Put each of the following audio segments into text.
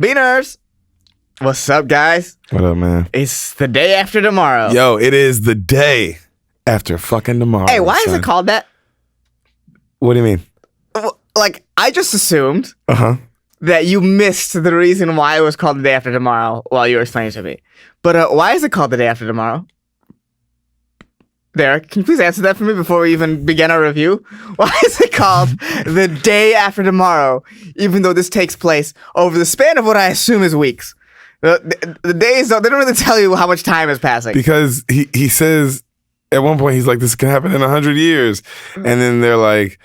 Beaners! What's up, guys? What up, man? It's the day after tomorrow. Yo, it is the day after fucking tomorrow. Hey, why is son. it called that? What do you mean? Like, I just assumed that you missed the reason why it was called the day after tomorrow while you were explaining it to me. But why is it called the day after tomorrow? Derek, can you please answer that for me before we even begin our review? Why is it called the day after tomorrow, even though this takes place over the span of what I assume is weeks? The days, they don't really tell you how much time is passing. Because he says at one point, he's like, this can happen in 100 years. And then they're like,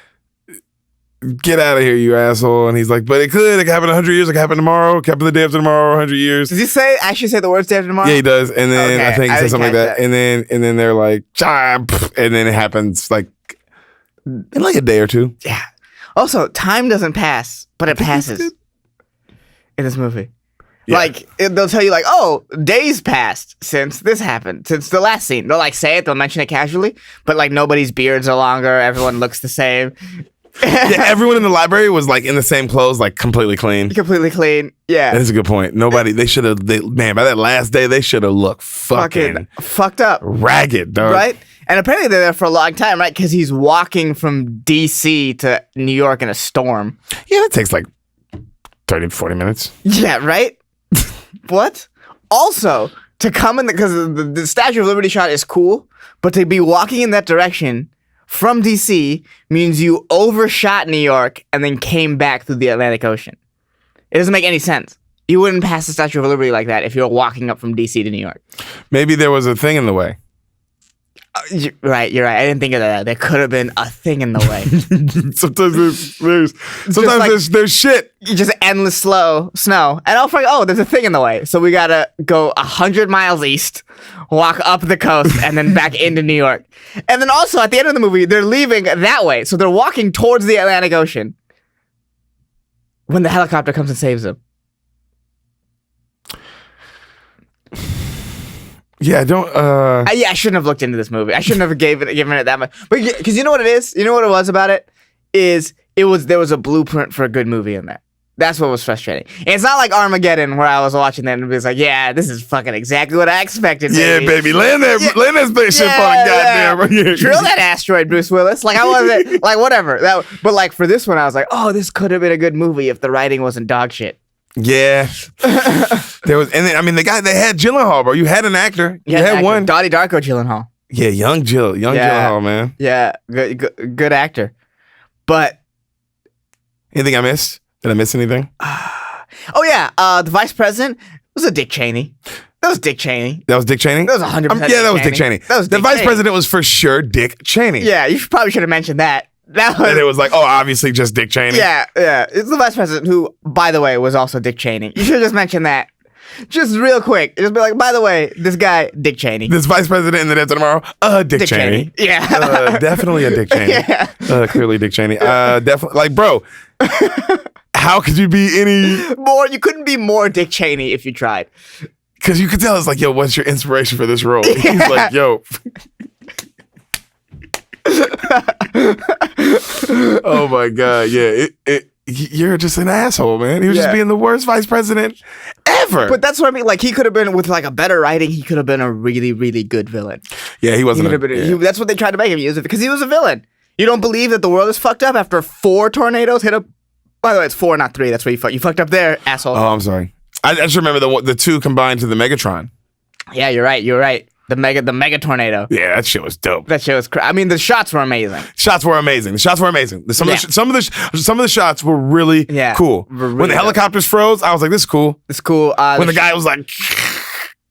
get out of here, you asshole. And he's like, but it could happen in 100 years. It could happen tomorrow. It could happen the day after tomorrow, 100 years. Does he actually say the words day after tomorrow? Yeah, he does. And then Okay, I think he I says something like didn't that. catch And then they're like, chime. And then it happens like in like a day or two. Yeah. Also, time doesn't pass, but it passes in this movie. Yeah. Like, they'll tell you, like, oh, days passed since this happened, since the last scene. They'll, like, say it, they'll mention it casually, but, like, nobody's beards are longer, everyone looks the same. Yeah, everyone in the library was like in the same clothes, like completely clean. Completely clean. Yeah. That is a good point. Nobody, they should have, man, by that last day, they should have looked fucking fucked up. ragged, dog. Right? And apparently they're there for a long time, right? Because he's walking from D.C. to New York in a storm. Yeah, that takes like 30, 40 minutes. Yeah, right? What? Also, to come in, because the Statue of Liberty shot is cool, but to be walking in that direction from DC means you overshot New York and then came back through the Atlantic Ocean. It doesn't make any sense. You wouldn't pass the Statue of Liberty like that if you were walking up from DC to New York. Maybe there was a thing in the way. You're right. I didn't think of that. There could have been a thing in the way. Sometimes there's shit. Just endless snow. And I'll forget, there's a thing in the way. So we gotta go 100 miles east, walk up the coast, and then back into New York. And then also, at the end of the movie, they're leaving that way. So they're walking towards the Atlantic Ocean when the helicopter comes and saves them. Yeah, don't. I shouldn't have looked into this movie. I shouldn't have given it that much. But because you know what it is? You know what it was about it? There was a blueprint for a good movie in there. That's what was frustrating. And it's not like Armageddon where I was watching that and it was like, yeah, this is fucking exactly what I expected. Yeah, baby, land that spaceship on a goddamn. Yeah. Drill that asteroid, Bruce Willis. Like I wasn't like whatever. But like for this one, I was like, oh, this could have been a good movie if the writing wasn't dog shit. Yeah, there was, and then I mean they had Gyllenhaal, bro. You had an actor. You had one. Donnie Darko Gyllenhaal. Yeah, young Gyllenhaal, man. Yeah, good actor. But anything I missed? Did I miss anything? Oh yeah, the vice president was a Dick Cheney. That was Dick Cheney. That was Dick Cheney? That was 100%. Yeah, that was Dick Cheney. The vice president was for sure Dick Cheney. Yeah, you probably should have mentioned that. And it was like, obviously just Dick Cheney. Yeah. It's the vice president who, by the way, was also Dick Cheney. You should have just mentioned that. Just real quick. Just be like, by the way, this guy, Dick Cheney. This vice president in the day after tomorrow, Dick Cheney. Yeah. Definitely a Dick Cheney. Yeah. Clearly Dick Cheney. Definitely, like, bro, how could you be any... You couldn't be more Dick Cheney if you tried. Because you could tell, it's like, yo, what's your inspiration for this role? Yeah. He's like, yo... Oh my god, yeah. You're just an asshole, man. He was just being the worst vice president ever. But that's what I mean. Like he could have been with like a better writing. He could have been a really, really good villain. Yeah, he wasn't. That's what they tried to make him use it because he was a villain. You don't believe that the world is fucked up after 4 tornadoes hit up. By the way, it's 4, not 3. That's where you fucked up there, asshole. Oh, I'm sorry. I just remember the 2 combined to the Megatron. Yeah, you're right. The mega tornado. Yeah, that shit was dope. That shit was I mean, the shots were amazing. Some of the shots were really cool. When the helicopters froze, I was like, this is cool. It's cool. When the guy was like...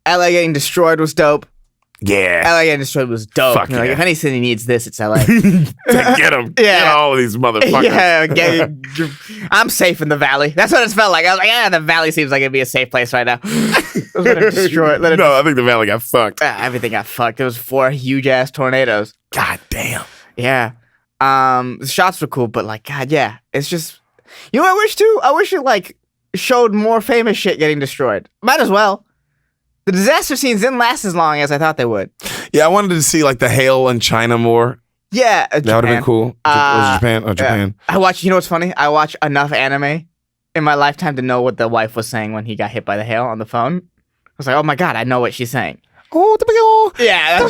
LA getting destroyed was dope. Yeah. LA getting destroyed was dope. Fuck yeah. Like, if any city needs this, it's LA. To get them. Get all of these motherfuckers. Yeah, I'm safe in the valley. That's what it felt like. I was like, the valley seems like it'd be a safe place right now. Let it destroy it. I think the valley got fucked. Everything got fucked. There was 4 huge ass tornadoes. God damn. Yeah. The shots were cool, but like, God, yeah. It's just, you know what I wish too? I wish it like showed more famous shit getting destroyed. Might as well. The disaster scenes didn't last as long as I thought they would. Yeah, I wanted to see like the hail in China more. Yeah, that would have been cool. Was it Japan? Oh, Japan. Yeah. You know what's funny? I watch enough anime in my lifetime to know what the wife was saying when he got hit by the hail on the phone. I was like, oh my God, I know what she's saying. Yeah,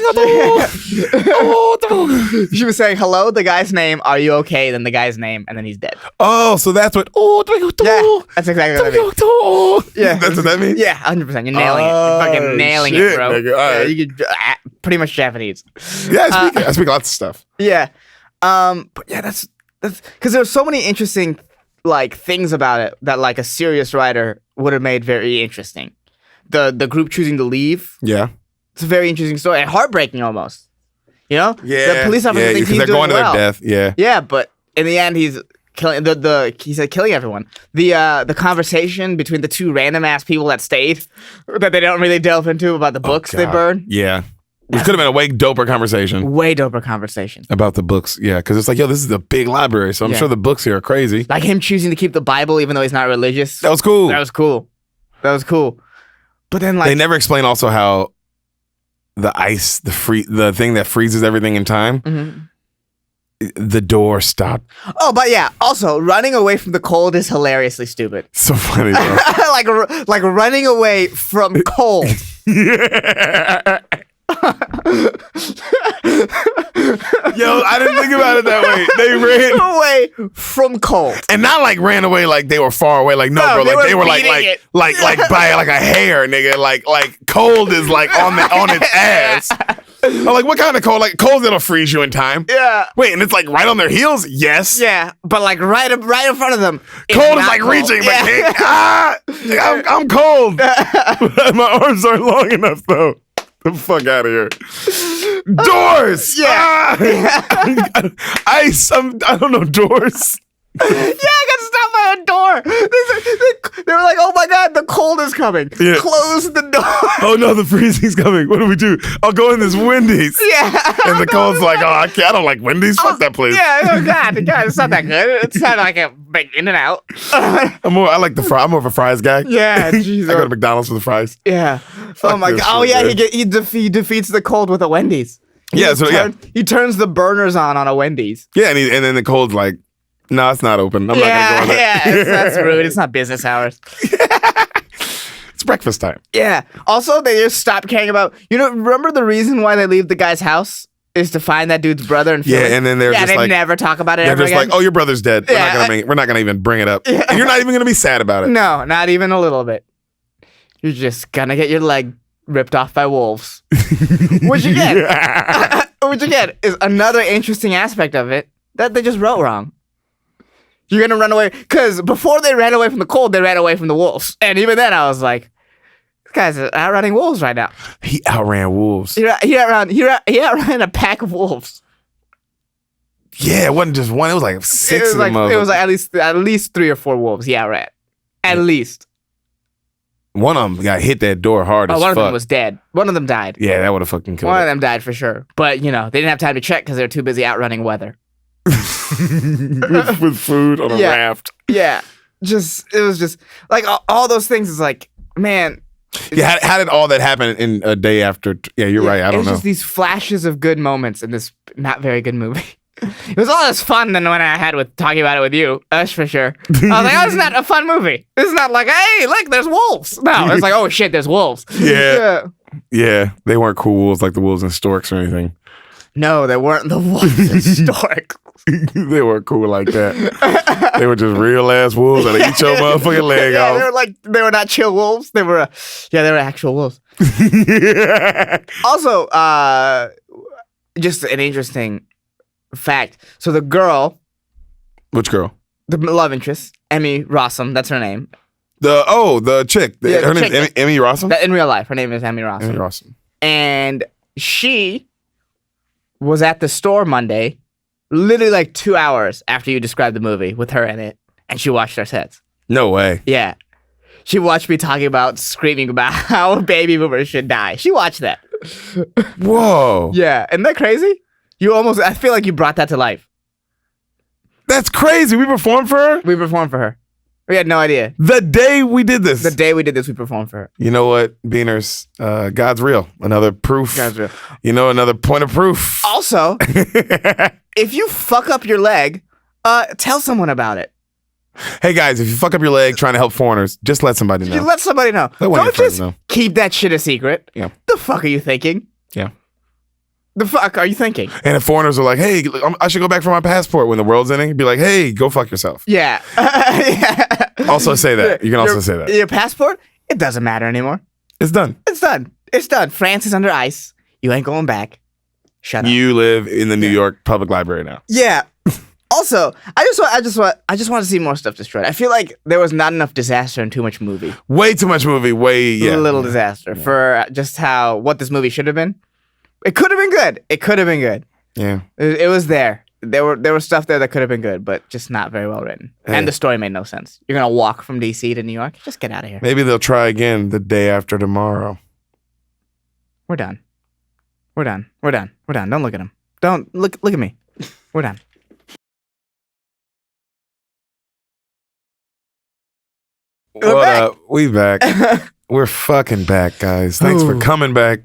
she was saying hello, the guy's name, are you okay, then the guy's name, and then he's dead. Oh, so that's what. Yeah, that's exactly what I mean. Yeah, That's what that means? Yeah, 100%. You're nailing it. You're fucking nailing shit, it, bro. nigga. All Yeah, right. you could pretty much Japanese. Yeah, I speak lots of stuff. Yeah, but yeah, that's because there's so many interesting like things about it that like a serious writer would have made very interesting. The group choosing to leave. Yeah. It's a very interesting story and heartbreaking almost. You know, Yeah. the police officer thinks he's they're doing going to well. their death. Yeah. Yeah, but in the end, he's killing he's like killing everyone. The conversation between the two random ass people that stayed that they don't really delve into about the books they God. burned. Yeah. Which could have been a way doper conversation Way doper conversation. about the books. Yeah, because it's like, yo, this is a big library, so I'm Yeah. sure the books here are crazy. Like him choosing to keep the Bible even though he's not religious. That was cool. That was cool. That was cool. But then like They never explain also how the ice, the thing that freezes everything in time, Mhm. the door stopped. Oh, but yeah. Also, running away from the cold is hilariously stupid. So funny, bro. like running away from cold. Yo, I didn't think about it that way. They ran away from cold. and not like ran away like they were far away. Like no, No, bro. they Like they were were like beating it. like by like a hair, nigga. Like cold is like on its ass. I'm like, what kind of cold? Like cold that'll freeze you in time. Yeah. Wait, and it's like right on their heels. Yes. Yeah, but like right in front of them. it's Cold is not like cold. reaching, but Yeah. can't. I'm cold. My arms aren't long enough though. The fuck out of here. Doors. Yeah. Ah! Ice. I don't know doors. Yeah, I got stopped by a door. They were like, "Oh my God, the cold is coming." Yeah. Close the door. Oh no, the freezing's coming. What do we do? I'll go in this Wendy's. Yeah. And the cold's like, oh, I can't. I don't like Wendy's. Fuck that place. Yeah. Oh God, it's not that good. It's not like a big In and Out. I like the fry. I'm more of a fries guy. Yeah. Jesus. I go to McDonald's for the fries. Yeah. Oh my this God. Oh shit, yeah. man. He defeats the cold with a Wendy's. Yeah, so yeah. He turns the burners on a Wendy's. Yeah, and then the cold's like, no, it's not open. I'm not gonna go on that. Yeah. That's rude. It's not business hours. It's breakfast time. Yeah. Also, they just stopped caring about. Remember the reason why they leave the guy's house is to find that dude's brother and Yeah, and then they're just they like, never talk about it they're ever just again. like, oh, your brother's dead. Yeah, We're not gonna even bring it up, and you're not even gonna be sad about it. No, not even a little bit. You're just gonna get your leg ripped off by wolves. Which again is another interesting aspect of it that they just wrote wrong. You're gonna run away because before they ran away from the cold, they ran away from the wolves, and even then I was like, "This guy's outrunning wolves right now." He outran wolves. He outran a pack of wolves. Yeah, it wasn't just one. It was like six of them. It was like at least 3 or 4 wolves he outran. At least. One of them got hit that door hard as One of fuck. them was dead. One of them died. Yeah, that would have fucking killed One of it. them died for sure. But, they didn't have time to check because they were too busy outrunning weather. with food on a Yeah. raft. Yeah. It was just, like, all those things is like, man. Yeah, how did all that happen in a day after? Yeah, you're right. I It don't was know. just these flashes of good moments in this not very good movie. It was all less fun than when I had with talking about it with you. That's for sure. I was like, oh, this is not a fun movie. This is not like, hey, look, there's wolves. No, it's like, oh shit, there's wolves. Yeah. Yeah, they weren't cool wolves like the wolves and storks or anything. No, they weren't the wolves in Stork. They weren't cool like that. They were just real ass wolves that'll eat your motherfucking leg Yeah, off. they were not chill wolves. They were actual wolves. Also, just an interesting fact. So the girl, Which girl? the love interest, Emmy Rossum, that's her name. The chick. Yeah, Her the name's chick. Emmy Rossum? In real life, her name is Emmy Rossum. Emmy Rossum. And she was at the store Monday, literally like 2 hours after you described the movie with her in it, and she watched our sets. No way. Yeah. She watched me talking about screaming about how baby boomers should die. She watched that. Whoa. Yeah. Isn't that crazy? I feel like you brought that to life. That's crazy. We performed for her? We performed for her. We had no idea. The day we did this. The day we did this, we performed for her. You know what, Beaners? God's real. Another proof. God's real. You know, another point of proof. Also, if you fuck up your leg, tell someone about it. Hey guys, if you fuck up your leg trying to help foreigners, just let somebody know. You let somebody know. Let one of your Don't friends just know. keep that shit a secret. Yeah. The fuck are you thinking? Yeah. The fuck are you thinking? And if foreigners are like, hey, I should go back for my passport when the world's ending, be like, hey, go fuck yourself. Yeah. Yeah. Also say that. You can also say that. Your passport? It doesn't matter anymore. It's done. It's done. It's done. France is under ice. You ain't going back. Shut up. You live in the New York Public Library now. Yeah. Also, I just want to see more stuff destroyed. I feel like there was not enough disaster and too much movie. Way too much movie. Yeah. Little disaster for just what this movie should have been. It could have been good. It could have been good. Yeah. It was there. There was stuff there that could have been good, but just not very well written. Hey. And the story made no sense. You're gonna walk from DC to New York. Just get out of here. Maybe they'll try again the day after tomorrow. We're done. We're done. We're done. We're done. Don't look at him. Don't look at me. We're done. We're What back. up? We back. We're fucking back, guys. Thanks for Ooh. coming back.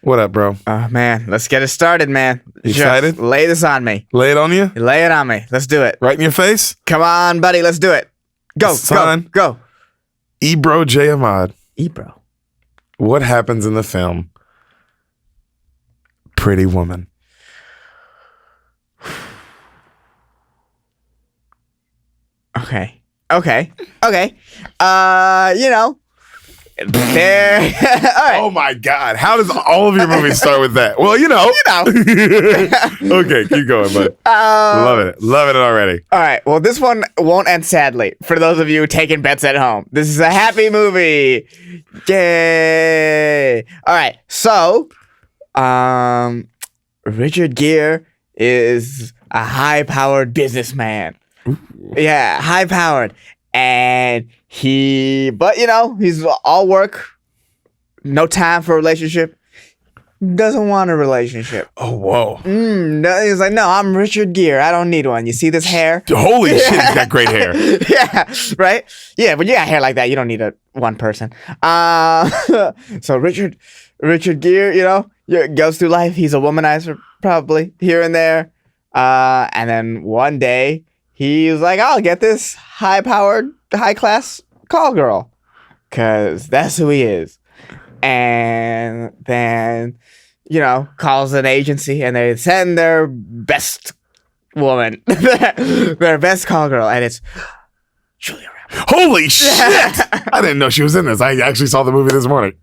What up, bro? Oh man, let's get it started, man. You Just excited? lay this on me. Lay it on you? Lay it on me. Let's do it. Right in your face? Come on, buddy. Let's do it. Go. Son. Go. Ebro J. Ahmad. Ebro. What happens in the film Pretty Woman? Okay. You know, there. All right. Oh my God. How does all of your movies start with that? Well, you know. Okay, keep going, bud. Love it. Love it already. All right. Well, this one won't end sadly for those of you taking bets at home. This is a happy movie. Yay. All right. So, Richard Gere is a high-powered businessman. Yeah, high-powered. And but you know, he's all work, no time for a relationship. Doesn't want a relationship. Oh, whoa. No, he's like, no, I'm Richard Gere. I don't need one. You see this hair? Holy shit, he's got great hair. Yeah, right? Yeah, but you got hair like that, you don't need one person. So Richard Gere, you know, goes through life. He's a womanizer, probably, here and there. And then one day, he's like, I'll get this high-powered, high-class call girl. Because that's who he is. And then, you know, calls an agency and they send their best woman, their best call girl, and it's Julia Roberts. Holy shit! I didn't know she was in this. I actually saw the movie this morning.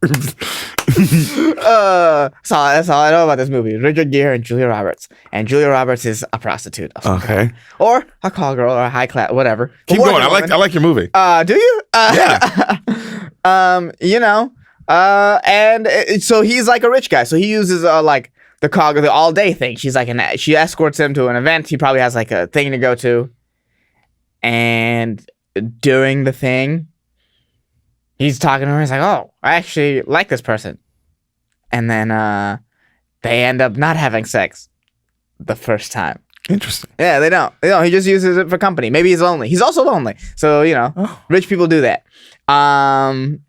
That's all I know about this movie. Richard Gere and Julia Roberts. And Julia Roberts is a prostitute. Of some Okay. kind. Or a call girl or a high class, whatever. Keep A going. working I woman. like your movie. Do you? Yeah. You know, so he's like a rich guy. So he uses like the call girl, the all day thing. She escorts him to an event. He probably has like a thing to go to. And during the thing, he's talking to her. He's like, oh, I actually like this person. And then they end up not having sex the first time. Interesting. Yeah, they don't. He just uses it for company. Maybe he's lonely. He's also lonely. So, you know, rich people do that. But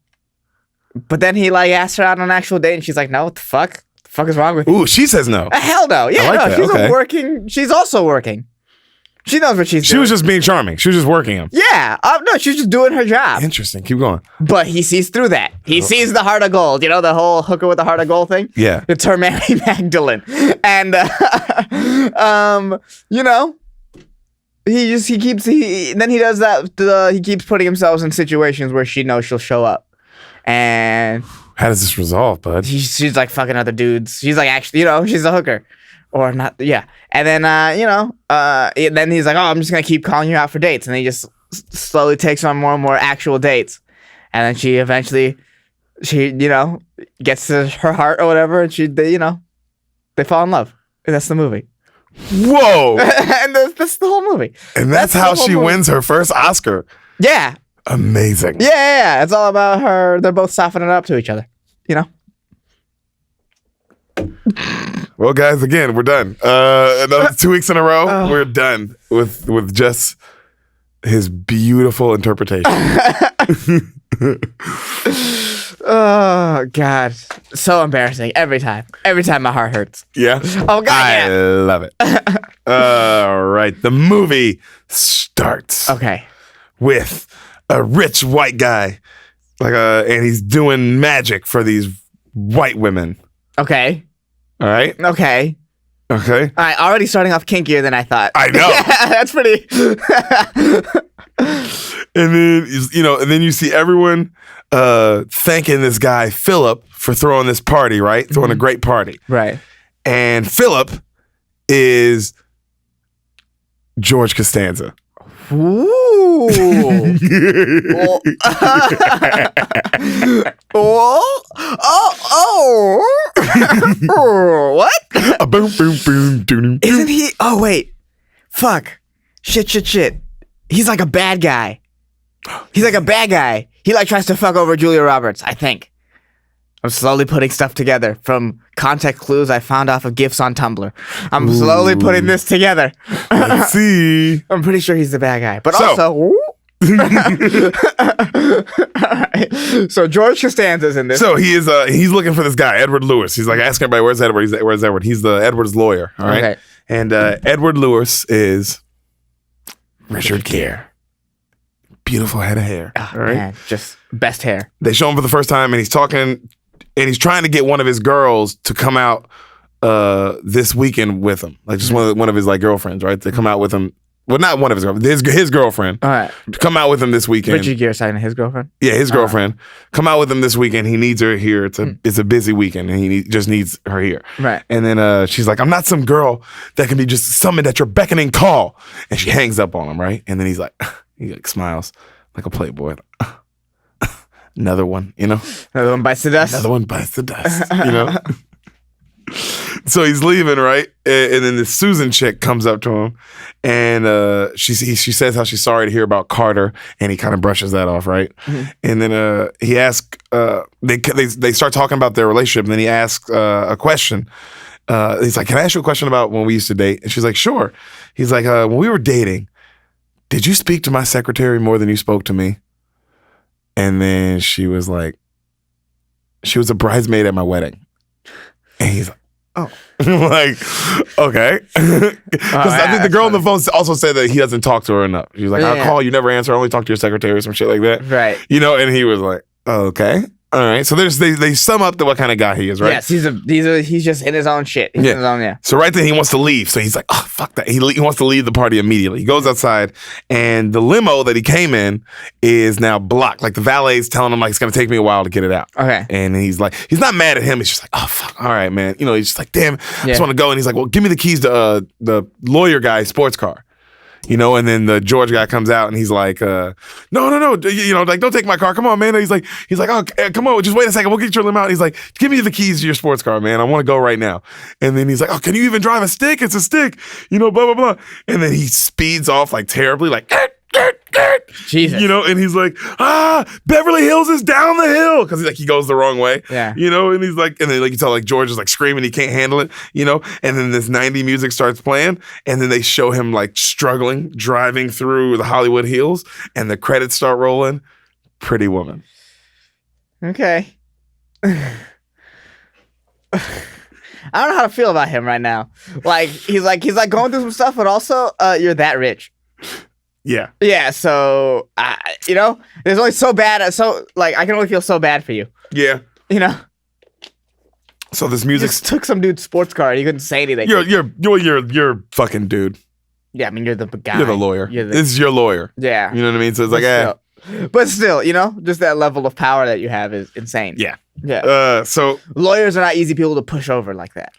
then he like asks her out on an actual date and she's like, no, what the fuck? The fuck is wrong with you? Ooh, she says no. Hell no. Yeah, I like no, that. she's Okay. she's also working. She knows what she's doing. She was just being charming. She was just working him. Yeah. No, she's just doing her job. Interesting. Keep going. But he sees through that. He sees the heart of gold. You know, the whole hooker with the heart of gold thing? Yeah. It's her Mary Magdalene. And, you know, he keeps putting himself in situations where she knows she'll show up. And How does this resolve, bud? she's like fucking other dudes. She's like, actually, you know, she's a hooker. Or not, yeah. And then, you know, then he's like, oh, I'm just going to keep calling you out for dates. And then he just slowly takes on more and more actual dates. And then she eventually, you know, gets to her heart or whatever. And they fall in love. And that's the movie. Whoa. And that's the whole movie. And that's the how whole she movie. wins her first Oscar. Yeah. Amazing. Yeah. It's all about her. They're both softening up to each other, you know? Well, guys, again, we're done. Another 2 weeks in a row, we're done with just his beautiful interpretation. Oh, God. So embarrassing. Every time my heart hurts. Yeah. Oh, God, I yeah. love it. All right. The movie starts. Okay. with a rich white guy, and he's doing magic for these white women. Okay. All right. Okay. Okay. All right. Already starting off kinkier than I thought. I know. Yeah, that's pretty. And then and then you see everyone thanking this guy Philip for throwing this party, right? Throwing a great party. Right. And Philip is George Costanza. Ooh. Oh. Oh. What? Boom, boom, boom, boom. Isn't he? Oh, wait. Fuck. Shit. He's like a bad guy. He like tries to fuck over Julia Roberts, I think. I'm slowly putting stuff together from context clues I found off of GIFs on Tumblr. I'm slowly putting this together. Let's see. I'm pretty sure he's the bad guy. But So- also... Alright. So George Costanza's in this. So he's looking for this guy, Edward Lewis. He's like asking everybody, where's Edward? Where's Edward? He's the Edward's lawyer. All right. Okay. And Edward Lewis is Richard Gere. Beautiful head of hair. Oh, all right. man, just best hair. They show him for the first time and he's talking and he's trying to get one of his girls to come out this weekend with him. Like just one of his like girlfriends, right? To come out with him. Well, not one of his girlfriends, his girlfriend. All right. To come out with him this weekend. Richard Gere signing his girlfriend. Yeah, his girlfriend. Come out with him this weekend. He needs her here. It's a busy weekend, and he just needs her here. Right. And then she's like, "I'm not some girl that can be just summoned at your beckoning call." And she hangs up on him, right? And then he smiles like a playboy. Another one, Another one bites the dust. Another one bites the dust, So he's leaving, right? And then this Susan chick comes up to him, and she says how she's sorry to hear about Carter, and he kind of brushes that off, right? Mm-hmm. And then he asks, they start talking about their relationship, and then he asks a question. He's like, "Can I ask you a question about when we used to date?" And she's like, "Sure." He's like, "When we were dating, did you speak to my secretary more than you spoke to me?" And then she was like, "She was a bridesmaid at my wedding." And he's like, "Oh." Like, okay. Because I think the girl on the phone also said that he doesn't talk to her enough. She's like, "I'll call, you never answer, I only talk to your secretary," or some shit like that. Right. And he was like, okay. All right. So they sum up to what kind of guy he is, right? Yes, he's just in his own shit. He's in his own, yeah. So right then he wants to leave. So he's like, "Oh, fuck that." He wants to leave the party immediately. He goes outside and the limo that he came in is now blocked. Like the valet's telling him like it's going to take me a while to get it out. Okay. And he's like, he's not mad at him. He's just like, "Oh, fuck. All right, man." He's just like, "Damn, I just want to go." And he's like, "Well, give me the keys to the lawyer guy's sports car." And then the George guy comes out and he's like, no, like, "Don't take my car. Come on, man." He's like, "Oh, come on, just wait a second. We'll get your limo out." He's like, "Give me the keys to your sports car, man. I want to go right now." And then he's like, "Oh, can you even drive a stick? It's a stick, blah, blah, blah." And then he speeds off like terribly, like, Jesus. And he's like, "Beverly Hills is down the hill," because he goes the wrong way. Yeah. And he's like, and then like you tell like George is like screaming, he can't handle it, and then this 90 music starts playing, and then they show him like struggling, driving through the Hollywood Hills, and the credits start rolling. Pretty Woman. Okay. I don't know how to feel about him right now. Like he's like going through some stuff, but also you're that rich. Yeah. Yeah, so there's only so bad. So like I can only feel so bad for you. Yeah. So this You music. just took some dude's sports car and you couldn't say anything. You're fucking dude. Yeah, I mean you're the guy. You're the lawyer. You're the, This is your lawyer. yeah. You know what I mean? So it's like, But still, just that level of power that you have is insane. yeah. Yeah. So Lawyers are not easy people to push over like that.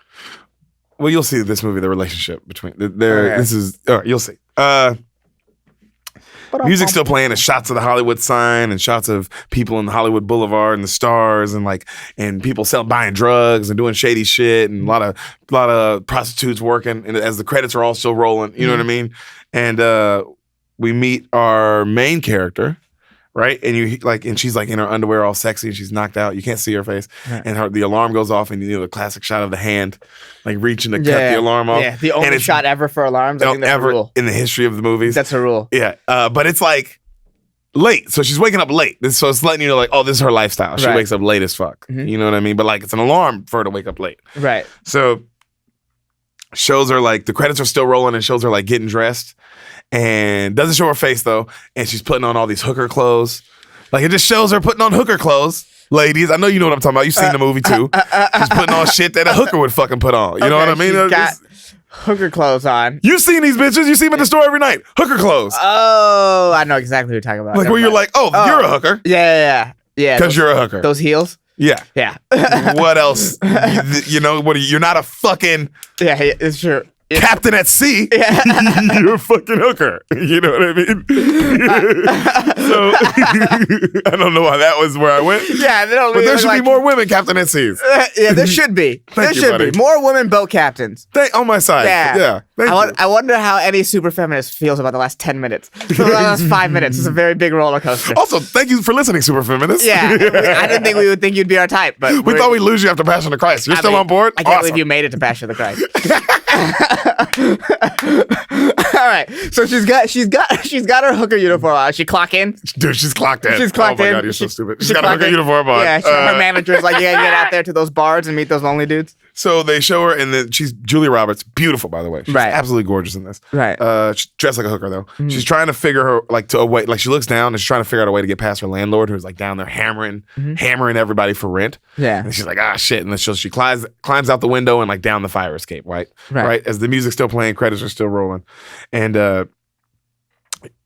well, you'll see this movie, the relationship between Okay. this is you'll see. Music's still playing, and shots of the Hollywood sign, and shots of people in the Hollywood Boulevard and the stars, and people buying drugs and doing shady shit, and a lot of prostitutes working, and as the credits are all still rolling, you know what I mean? And we meet our main character, right? And she's like in her underwear, all sexy, and she's knocked out. You can't see her face, and the alarm goes off, and the classic shot of the hand, like reaching to cut the alarm off. Yeah, the only shot ever for alarms. I think that's a ever rule. in the history of the movies. That's a rule. Yeah, but it's like late, so she's waking up late. So it's letting you know, like, oh, this is her lifestyle. She Right. wakes up late as fuck. Mhm. You know what I mean? But like, it's an alarm for her to wake up late. Right. So shows her like the credits are still rolling, and shows her like getting dressed, and doesn't show her face though, and she's putting on all these hooker clothes. Like it just shows her putting on hooker clothes. Ladies, I know you know what I'm talking about. You've seen the movie too. She's putting on shit that a hooker would fucking put on. You know what I mean? She's got hooker clothes on. You've seen these bitches. You see them at the store every night. Hooker clothes. Oh, I know exactly what you're talking about. Like where you're like, oh, you're a hooker. Yeah. Because you're a hooker. Those heels? Yeah. Yeah. What else? You know, you're not a fucking it's true. captain at sea. Yeah. You're a fucking hooker. You know what I mean? So I don't know why that was where I went. Yeah, but there should be more women captain at seas. Yeah, there should be. Thank you, should buddy. be more women boat captains. On my side. Yeah. Thank you. I wonder how any super feminist feels about the last 10 minutes. The last 5 minutes is a very big roller coaster. Also, thank you for listening, super feminists. Yeah, I didn't think we would think you'd be our type, but we thought we'd lose you after Passion of Christ. You're still on board? I can't Awesome. believe you made it to Passion of the Christ. All right, so she's got her hooker uniform on. She clock in. Dude, she's clocked in. She's clocked in. Oh my god, you're so stupid. She's got a clocked hooker in. uniform on. Yeah, her manager's like, you gotta get out there to those bars and meet those lonely dudes. So they show her, and then she's Julia Roberts, beautiful by the way. She's absolutely gorgeous in this. Right. She's dressed like a hooker though. She's trying to figure her to a way. Like she looks down and she's trying to figure out a way to get past her landlord, who's like down there hammering everybody for rent. Yeah. And she's like, shit. And then she climbs out the window and like down the fire escape. Right. As the music's still playing, credits are still rolling, and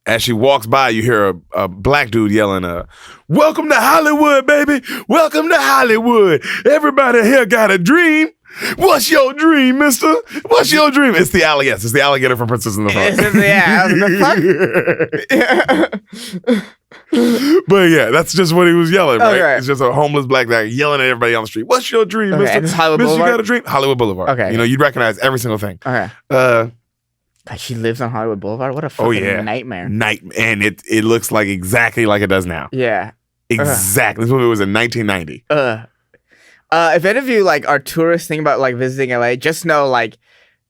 as she walks by, you hear a black dude yelling, "Welcome to Hollywood, baby! Welcome to Hollywood! Everybody here got a dream. What's your dream, mister? What's your dream?" It's the alligator. It's the alligator from Princess and the Frog. Yeah, the fuck? But yeah, that's just what he was yelling, right? Okay. It's just a homeless black guy yelling at everybody on the street. What's your dream, Okay, mister? and this is Hollywood Mister, you Boulevard? got a dream? Hollywood Boulevard. Okay. You know, you'd recognize every single thing. Okay. Uh, She lives on Hollywood Boulevard? What a fucking nightmare. And it looks like exactly like it does now. Yeah. Exactly. This movie was in 1990. If any of you like are tourists thinking about like visiting LA, just know like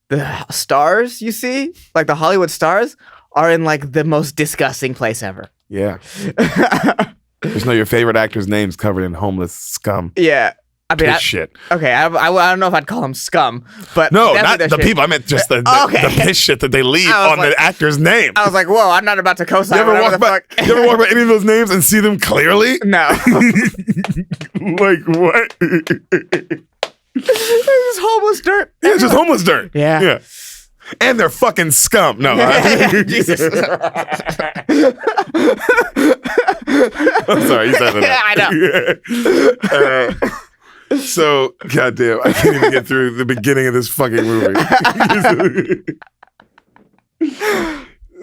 the stars you see, like the Hollywood stars, are in like the most disgusting place ever. Yeah. Just know your favorite actor's name's covered in homeless scum. Yeah. I mean, Piss shit. Okay, I don't know if I'd call them scum, but No, definitely not their the shit. people. I meant just the piss shit that they leave I was on like- the actor's name. I was like, whoa, I'm not about to co-sign You ever whatever walk the by? fuck. You ever walk by any of those names and see them clearly? No. Like what? This is homeless dirt. Yeah, it's just homeless dirt. Yeah. And they're fucking scum. No. Jesus. I'm sorry, you said that. Yeah, I know. So, goddamn, I can't even get through the beginning of this fucking movie.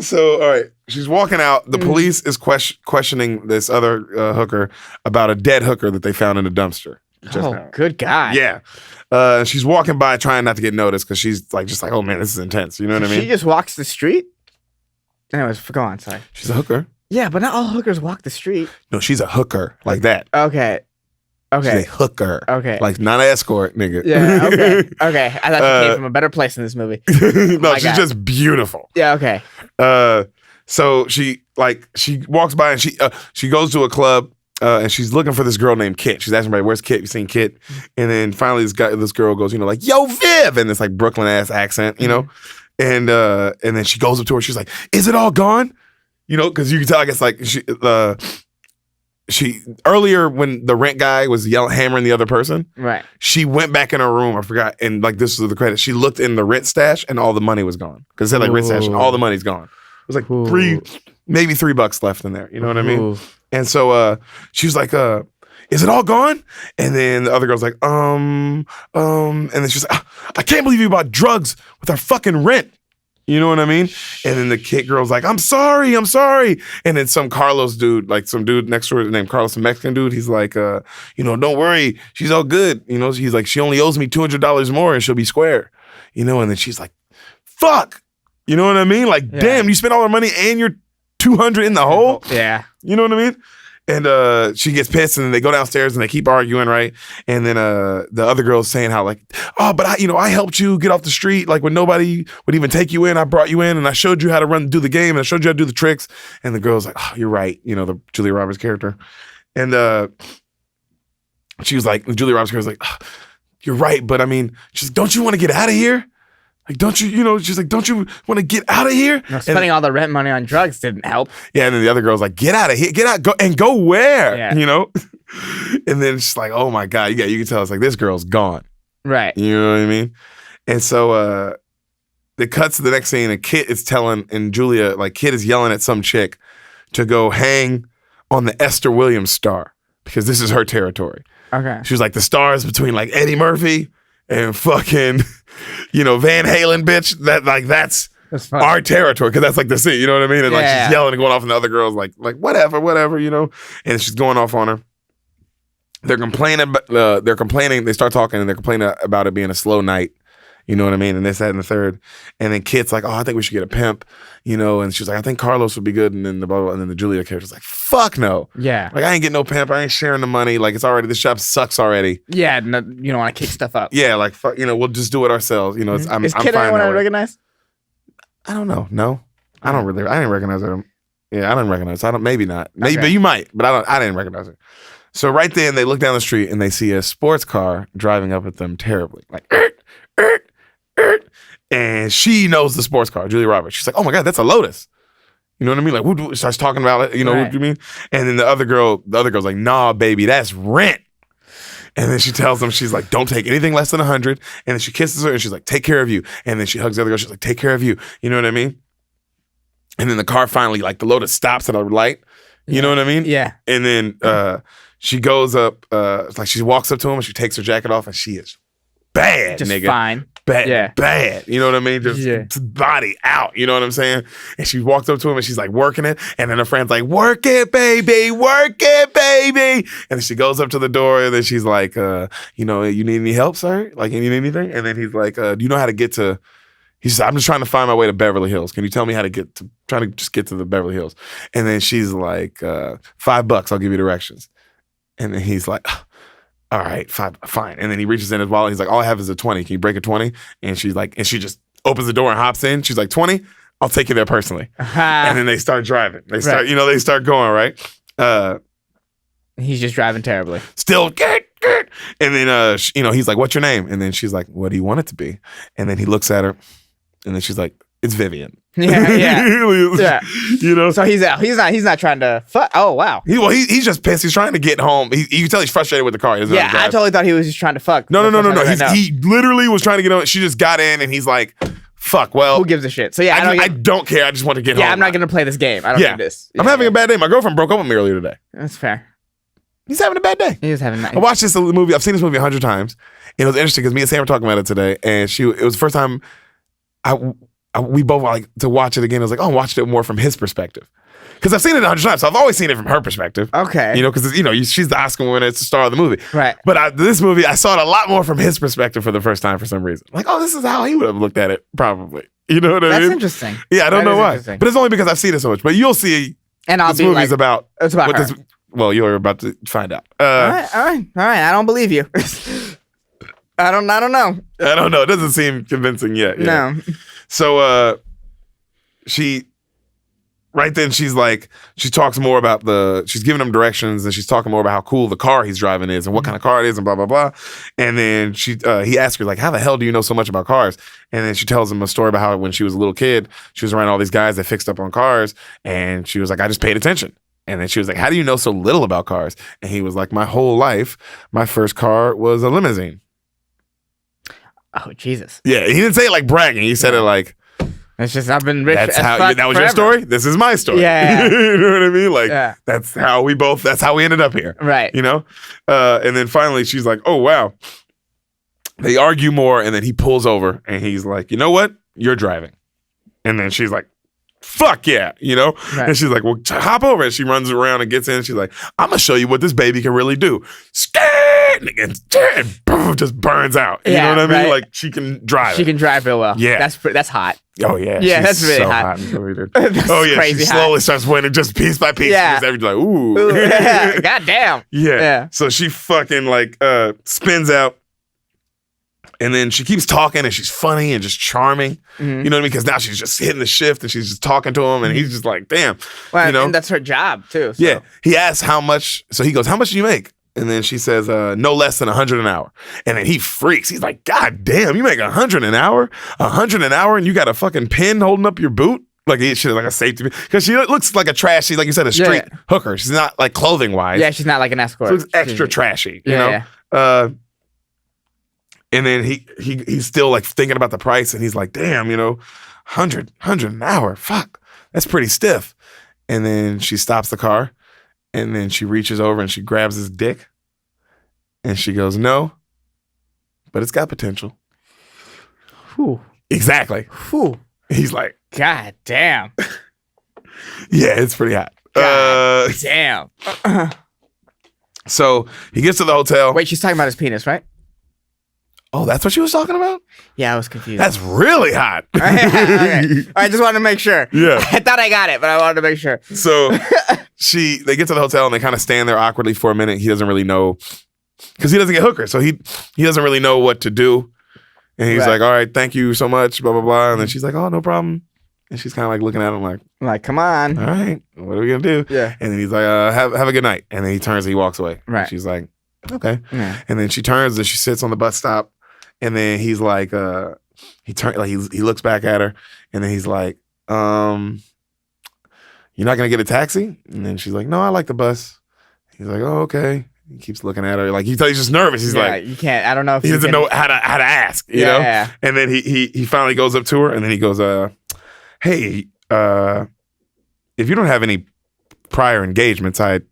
So, all right, she's walking out. The police is questioning this other hooker about a dead hooker that they found in a dumpster. just now. Good God. Yeah. She's walking by trying not to get noticed because she's like, just like, oh man, this is intense. You know what I mean? She just walks the street? Anyways, go on, sorry. She's a hooker. Yeah, but not all hookers walk the street. No, she's a hooker like that. Okay. She's a hooker. Okay. Like not an escort, nigga. Yeah, okay. Okay. I thought she came from a better place in this movie. No, my she's God. just beautiful. Yeah, okay. So she walks by and she goes to a club and she's looking for this girl named Kit. She's asking everybody, "Where's Kit? You seen Kit?" And then finally this girl goes, like, "Yo, Viv," in this like Brooklyn ass accent, and then she goes up to her. She's like, "Is it all gone?" Because you can tell. I guess like she earlier when the rent guy was hammering the other person, Right. she went back in her room. I forgot, and like this was the credit. She looked in the rent stash and all the money was gone because it said like rent stash and all the money's gone. It was like maybe $3 left in there. You know what I mean? Ooh. And so she was like, "Is it all gone?" And then the other girl's like, and then she's like, "I can't believe you bought drugs with our fucking rent." You know what I mean? And then the Kit girl's like, I'm sorry. And then some Carlos dude, like some dude next to her named Carlos, a Mexican dude, he's like, don't worry. She's all good. He's like, she only owes me $200 more and she'll be square. And then she's like, fuck. You know what I mean? Like, damn, you spent all our money and you're 200 in the hole? Yeah. You know what I mean? And she gets pissed, and then they go downstairs and they keep arguing, right? And then the other girl's saying how like, "Oh, but I helped you get off the street, like when nobody would even take you in. I brought you in, and I showed you how to do the game, and I showed you how to do the tricks." And the girl's like, "Oh, you're right," the Julia Roberts character, and she was like, the Julia Roberts character's like, "Oh, you're right, but I mean, she's like, don't you want to get out of here?" Like, don't you, she's like, don't you want to get out of here? Spending all the rent money on drugs didn't help. Yeah, and then the other girl's like, get out of here, get out, go where? Yeah. And then she's like, oh my God, you can tell it's like, this girl's gone. Right. You know what I mean? And so it cuts to the next scene, and Kit is telling, and Julia, like, Kit is yelling at some chick to go hang on the Esther Williams star because this is her territory. Okay. She was like, the stars between like Eddie Murphy and fucking, Van Halen, bitch. That's funny. our territory, because that's like the scene. You know what I mean? And like Yeah. she's yelling and going off, and the other girl's like whatever, and she's going off on her. They're complaining. They start talking, and they're complaining about it being a slow night. You know what I mean? And this, that, and the third. And then Kit's like, oh, I think we should get a pimp. And she's like, I think Carlos would be good. And then the blah, blah, blah. And then the Julia character's like, fuck no. Yeah. Like, I ain't getting no pimp. I ain't sharing the money. Like, this job sucks already. Yeah. No, you don't want to kick stuff up. Yeah, like, fuck, we'll just do it ourselves. I'm Is fine Kid anyone that I way. recognize? I don't know. No, I didn't recognize her. Yeah, I didn't recognize her. Maybe not. Maybe Okay. you might, but I didn't recognize her. So right then, they look down the street and they see a sports car driving up at them terribly. Like, and she knows the sports car, Julia Roberts. She's like, oh my God, that's a Lotus. You know what I mean? Like, who starts talking about it? Right. What you mean? And then the other girl's like, nah, baby, that's rent. And then she tells him, she's like, don't take anything less than 100. And then she kisses her and she's like, take care of you. And then she hugs the other girl. She's like, take care of you. You know what I mean? And then the car finally, like, the Lotus stops at a light. You know what I mean? Yeah. And then she goes up, like, she walks up to him and she takes her jacket off, and she is bad, Just nigga. fine. Bad, Yeah. bad. You know what I mean? Just Yeah. body out. You know what I'm saying? And she walks up to him and she's like working it. And then her friend's like, work it, baby. Work it, baby. And then she goes up to the door and then she's like, you need any help, sir? Like, you need anything? And then he's like, do you know how to get to... He says, I'm just trying to find my way to Beverly Hills. Can you tell me how to get to... Trying to just get to the Beverly Hills. And then she's like, $5, I'll give you directions. And then he's like... all right, fine. And then he reaches in his wallet. He's like, all I have is a 20. Can you break a 20? And she's like, and she just opens the door and hops in. She's like, 20? I'll take you there personally. And then they start driving. They start, they start going, right? He's just driving terribly. Still, and then, he's like, what's your name? And then she's like, what do you want it to be? And then he looks at her, and then she's like, it's Vivian. Yeah, yeah. Yeah. So he's not trying to fuck. Oh wow. He's just pissed. He's trying to get home. You can tell he's frustrated with the car. He doesn't know how Yeah, to I drive. totally thought he was just trying to fuck. No. Right now. He literally was trying to get on. She just got in, and he's like, "Fuck." Well, Who gives a shit? So yeah, I don't care. I just want to get home. yeah, I'm not gonna play this game. I don't need this. I'm having a bad day. My girlfriend broke up with me earlier today. That's fair. He's having a bad day. He was having I watched this movie. I've seen this movie 100 times. And it was interesting because me and Sam were talking about it today, and it was the first time we both like to watch it again. I was like, oh, I watched it more from his perspective. Because I've seen it 100 times, so I've always seen it from her perspective. Okay. Because she's the Oscar winner, it's the star of the movie. Right. But this movie, I saw it a lot more from his perspective for the first time for some reason. Like, oh, this is how he would have looked at it, probably. You know what I mean? That's interesting. Yeah, I don't That know is why, interesting. but it's only because I've seen it so much. But you'll see, And I'll this be movie's like, about. it's about what her. this. Well, you're about to find out. all right. I don't believe you. I don't know. I don't know. It doesn't seem convincing yet. Yeah. No. So she right then she's like, she talks more about she's giving him directions, and she's talking more about how cool the car he's driving is and what kind of car it is and blah, blah, blah. And then he asks her, like, how the hell do you know so much about cars? And then she tells him a story about how when she was a little kid, she was around all these guys that fixed up on cars, and she was like, I just paid attention. And then she was like, how do you know so little about cars? And he was like, my whole life, my first car was a limousine. Oh Jesus. Yeah, he didn't say it like bragging. He said it like, It's just I've been rich. that's as how fuck that was your forever. story. This is my story. Yeah. You know what I mean? Like Yeah. that's how we ended up here. Right. And then finally she's like, oh wow. They argue more, and then he pulls over and he's like, you know what? You're driving. And then she's like, fuck yeah, Right. And she's like, well, hop over. And she runs around and gets in. And she's like, I'm gonna show you what this baby can really do. And boom, just burns out. You know what I mean? right. Like she can drive. She can drive real well. Yeah. That's hot. Oh yeah, Yeah, she's that's really so hot. in this movie, dude. That's Oh yeah, crazy she slowly starts winning just piece by piece. Yeah. Everybody's like, ooh. Ooh, yeah. God damn. Yeah. Yeah. So she fucking like spins out. And then she keeps talking, and she's funny and just charming. Mhm. You know what I mean? Because now she's just hitting the shift, and she's just talking to him, and he's just like, damn. Well, You know? and that's her job too. So. Yeah. He asks how much. So he goes, how much do you make? And then she says, no less than 100 an hour. And then he freaks. He's like, God damn, you make 100 an hour? 100 an hour and you got a fucking pin holding up your boot? Like, she's like a safety pin. Because she looks like a trashy, like you said, a street hooker. She's not like clothing wise. Yeah, she's not like an escort. She looks extra trashy, you know? Yeah. And then he's still like thinking about the price and he's like, damn, 100 an hour. Fuck. That's pretty stiff. And then she stops the car. And then she reaches over and she grabs his dick. And she goes, no, but it's got potential. Whew. Exactly. Whew. He's like, God damn. Yeah, it's pretty hot. God damn. So he gets to the hotel. Wait, she's talking about his penis, right? Oh, that's what she was talking about? Yeah, I was confused. That's really hot. Okay. I just wanted to make sure. Yeah. I thought I got it, but I wanted to make sure. So they get to the hotel and they kind of stand there awkwardly for a minute. He doesn't really know, because he doesn't get hookers, so he doesn't really know what to do. And he's like, all right, thank you so much, blah, blah, blah. And then she's like, oh, no problem. And she's kind of like looking at him like, come on. All right, what are we going to do? Yeah. And then he's like, have a good night. And then he turns and he walks away. Right. And she's like, okay. Yeah. And then she turns and she sits on the bus stop. And then he's like, he looks back at her, and then he's like, "You're not gonna get a taxi?" And then she's like, "No, I like the bus." He's like, "Oh, okay." He keeps looking at her, like you tell he's just nervous. He's like, "You can't. I don't know if he doesn't know how to ask." You know. Yeah. And then he finally goes up to her, and then he goes, "Hey, if you don't have any prior engagements, I'd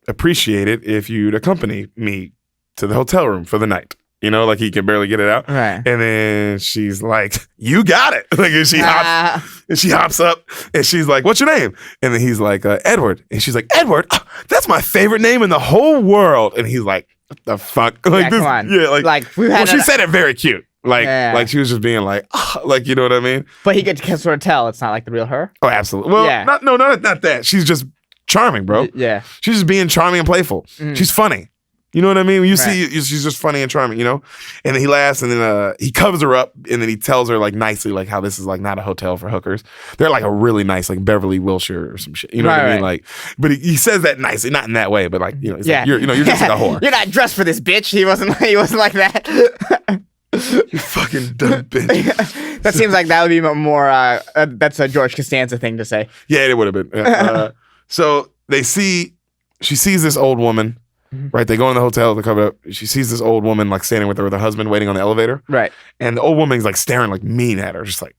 appreciate it if you'd accompany me to the hotel room for the night." Like he can barely get it out. Right. And then she's like, you got it. Like, and she hops up and she's like, what's your name? And then he's like, Edward. And she's like, Edward? Oh, that's my favorite name in the whole world. And he's like, what the fuck? Like, come on. Yeah, like she said it very cute. Like she was just being like, oh, like, you know what I mean? But he could sort of tell it's not like the real her. Oh, absolutely. Well, not that. She's just charming, bro. Yeah. She's just being charming and playful. Mm. She's funny. You know what I mean? When you see, she's just funny and charming, And then he laughs, and then he covers her up, and then he tells her like nicely, like how this is like not a hotel for hookers. They're like a really nice, like Beverly Wilshire or some shit. You know what I mean? Like, but he says that nicely, not in that way, but like he's like, you're just like a whore. You're not dressed for this, bitch. He wasn't like that. You fucking dumb bitch. That seems like that would be more. That's a George Costanza thing to say. Yeah, it would have been. So she sees this old woman. Right, they go in the hotel to cover up. She sees this old woman like standing with her husband waiting on the elevator. Right, and the old woman's like staring like mean at her, just like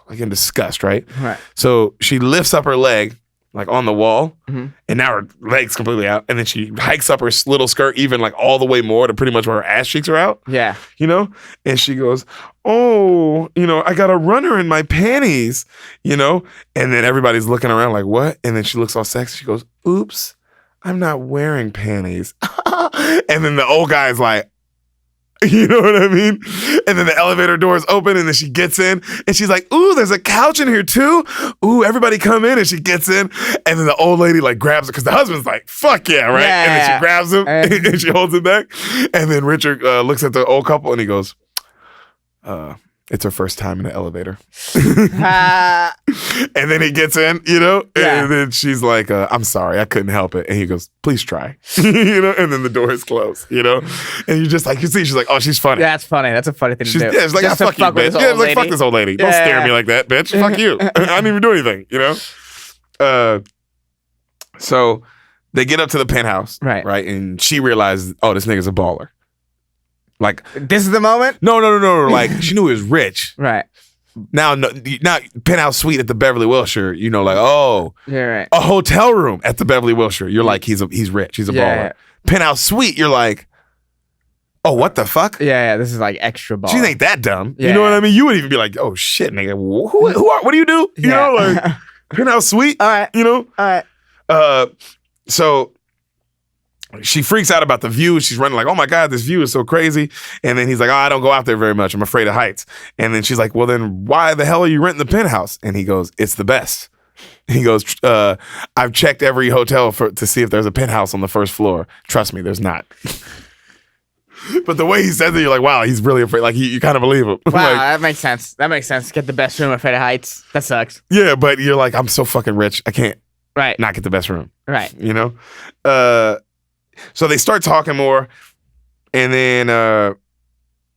in disgust. Right. So she lifts up her leg like on the wall, and now her leg's completely out. And then she hikes up her little skirt even like all the way more to pretty much where her ass cheeks are out. Yeah, and she goes, "Oh, I got a runner in my panties," And then everybody's looking around like, "What?" And then she looks all sexy. She goes, "Oops. I'm not wearing panties." And then the old guy's like, you know what I mean? And then the elevator doors open and then she gets in and she's like, ooh, there's a couch in here too. Ooh, everybody come in. And she gets in and then the old lady like grabs her because the husband's like, fuck yeah, right? Yeah. And then she grabs him and she holds him back. And then Richard looks at the old couple and he goes, it's her first time in the elevator. And then he gets in, and then she's like, I'm sorry, I couldn't help it. And he goes, please try, and then the door is closed, and you just like, you see, she's like, oh, she's funny. Yeah, that's funny. That's a funny thing to do. Yeah, it's like, just fuck you, bitch. Yeah, it's like, fuck this old lady. Don't stare at me like that, bitch. Fuck you. I didn't even do anything, So they get up to the penthouse, right? And she realizes, oh, this nigga's a baller. Like, this is the moment? No. Like, she knew he was rich. Right. Now penthouse suite at the Beverly Wilshire, like, oh, yeah, right. A hotel room at the Beverly Wilshire. You're like, he's rich. He's a baller. Yeah. Penthouse suite, you're like, oh, what the fuck? Yeah, this is like extra baller. She ain't that dumb. Yeah. You know what I mean? You would even be like, oh shit, nigga, what do you do? You know, like penthouse suite. All right. All right. So she freaks out about the view. She's running like, oh my God, this view is so crazy. And then he's like, oh, I don't go out there very much. I'm afraid of heights. And then she's like, well, then why the hell are you renting the penthouse? And he goes, it's the best. He goes, I've checked every hotel to see if there's a penthouse on the first floor. Trust me, there's not. But the way he says it, you're like, wow, he's really afraid. Like, you kind of believe him. Wow, that makes sense. That makes sense. Get the best room, afraid of heights. That sucks. Yeah, but you're like, I'm so fucking rich. I can't not get the best room. Right. So they start talking more, and then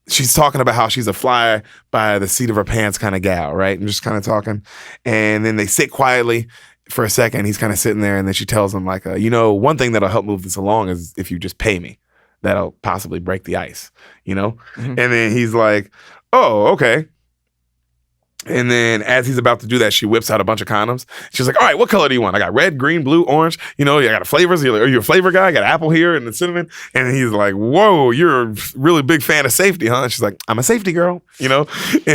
she's talking about how she's a fly by the seat of her pants kind of gal, right? And just kind of talking. And then they sit quietly for a second. He's kind of sitting there, and then she tells him, like, one thing that'll help move this along is if you just pay me. That'll possibly break the ice, Mm-hmm. And then he's like, oh, okay. And then as he's about to do that, she whips out a bunch of condoms. She's like, all right, what color do you want? I got red, green, blue, orange. I got flavors. Are you a flavor guy? I got apple here and the cinnamon. And he's like, whoa, you're a really big fan of safety, huh? And she's like, I'm a safety girl, And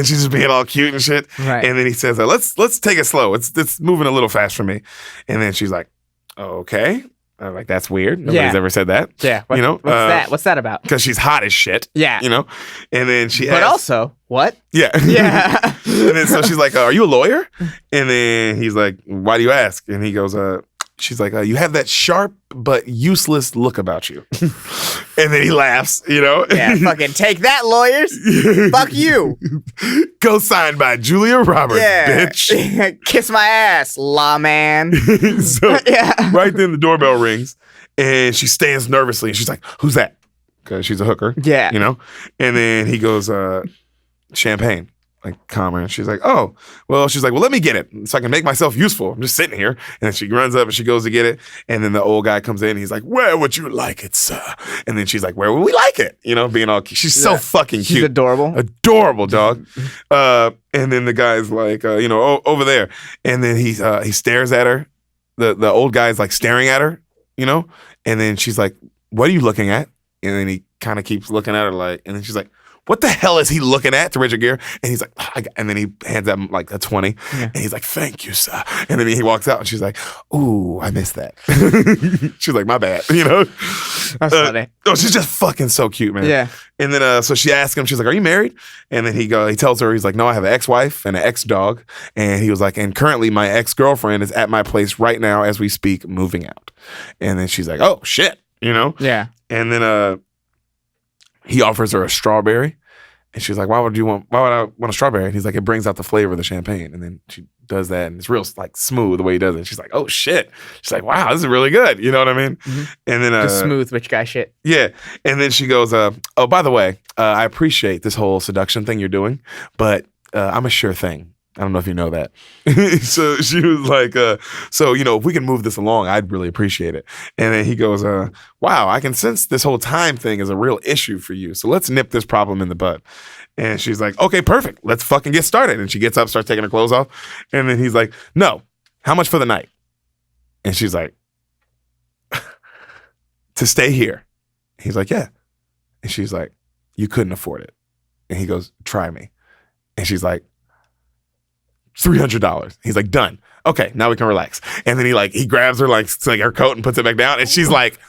she's just being all cute and shit. Right. And then he says, let's take it slow. It's moving a little fast for me. And then she's like, okay. I'm like, that's weird. Nobody's ever said that. Yeah. What's that? What's that about? Because she's hot as shit. Yeah. And then she But asks, also, what? Yeah. Yeah. And then so she's like, are you a lawyer? And then he's like, why do you ask? And he goes, she's like, you have that sharp but useless look about you. And then he laughs, Yeah, fucking take that, lawyers. Fuck you. Co-signed by Julia Roberts, bitch. Kiss my ass, lawman. So Yeah. right then the doorbell rings and she stands nervously and she's like, who's that? Because she's a hooker. Yeah. And then he goes, champagne. Like calmer, and she's like, "Oh, well." She's like, "Well, let me get it so I can make myself useful. I'm just sitting here." And then she runs up and she goes to get it, and then the old guy comes in. And he's like, "Where would you like it, sir?" And then she's like, "Where would we like it?" Being all cute. She's so fucking cute, She's adorable dog. And then the guy's like, over there, and then he stares at her. The old guy's like staring at her, and then she's like, "What are you looking at?" And then he kind of keeps looking at her like, and then she's like, what the hell is he looking at to Richard Gere? And he's like, and then he hands him like a 20. Yeah. And he's like, thank you, sir. And then he walks out and she's like, ooh, I missed that. She's like, my bad, That's funny. Oh, she's just fucking so cute, man. Yeah. And then, so she asks him, she's like, are you married? And then he tells her, he's like, no, I have an ex-wife and an ex-dog. And he was like, and currently my ex-girlfriend is at my place right now as we speak, moving out. And then she's like, oh, shit, Yeah. And then, he offers her a strawberry, and she's like, why would I want a strawberry? And he's like, it brings out the flavor of the champagne. And then she does that, and it's real like smooth the way he does it. She's like, oh shit. She's like, wow, this is really good. You know what I mean? Mm-hmm. And then just smooth rich guy shit. Yeah. And then she goes, oh, by the way, I appreciate this whole seduction thing you're doing, but I'm a sure thing. I don't know if you know that. So she was like, if we can move this along, I'd really appreciate it. And then he goes, wow, I can sense this whole time thing is a real issue for you. So let's nip this problem in the bud. And she's like, okay, perfect. Let's fucking get started. And she gets up, starts taking her clothes off. And then he's like, no, how much for the night? And she's like, to stay here. He's like, yeah. And she's like, you couldn't afford it. And he goes, try me. And she's like, $300. He's like, done. Okay, now we can relax. And then he grabs her like her coat and puts it back down. And she's like,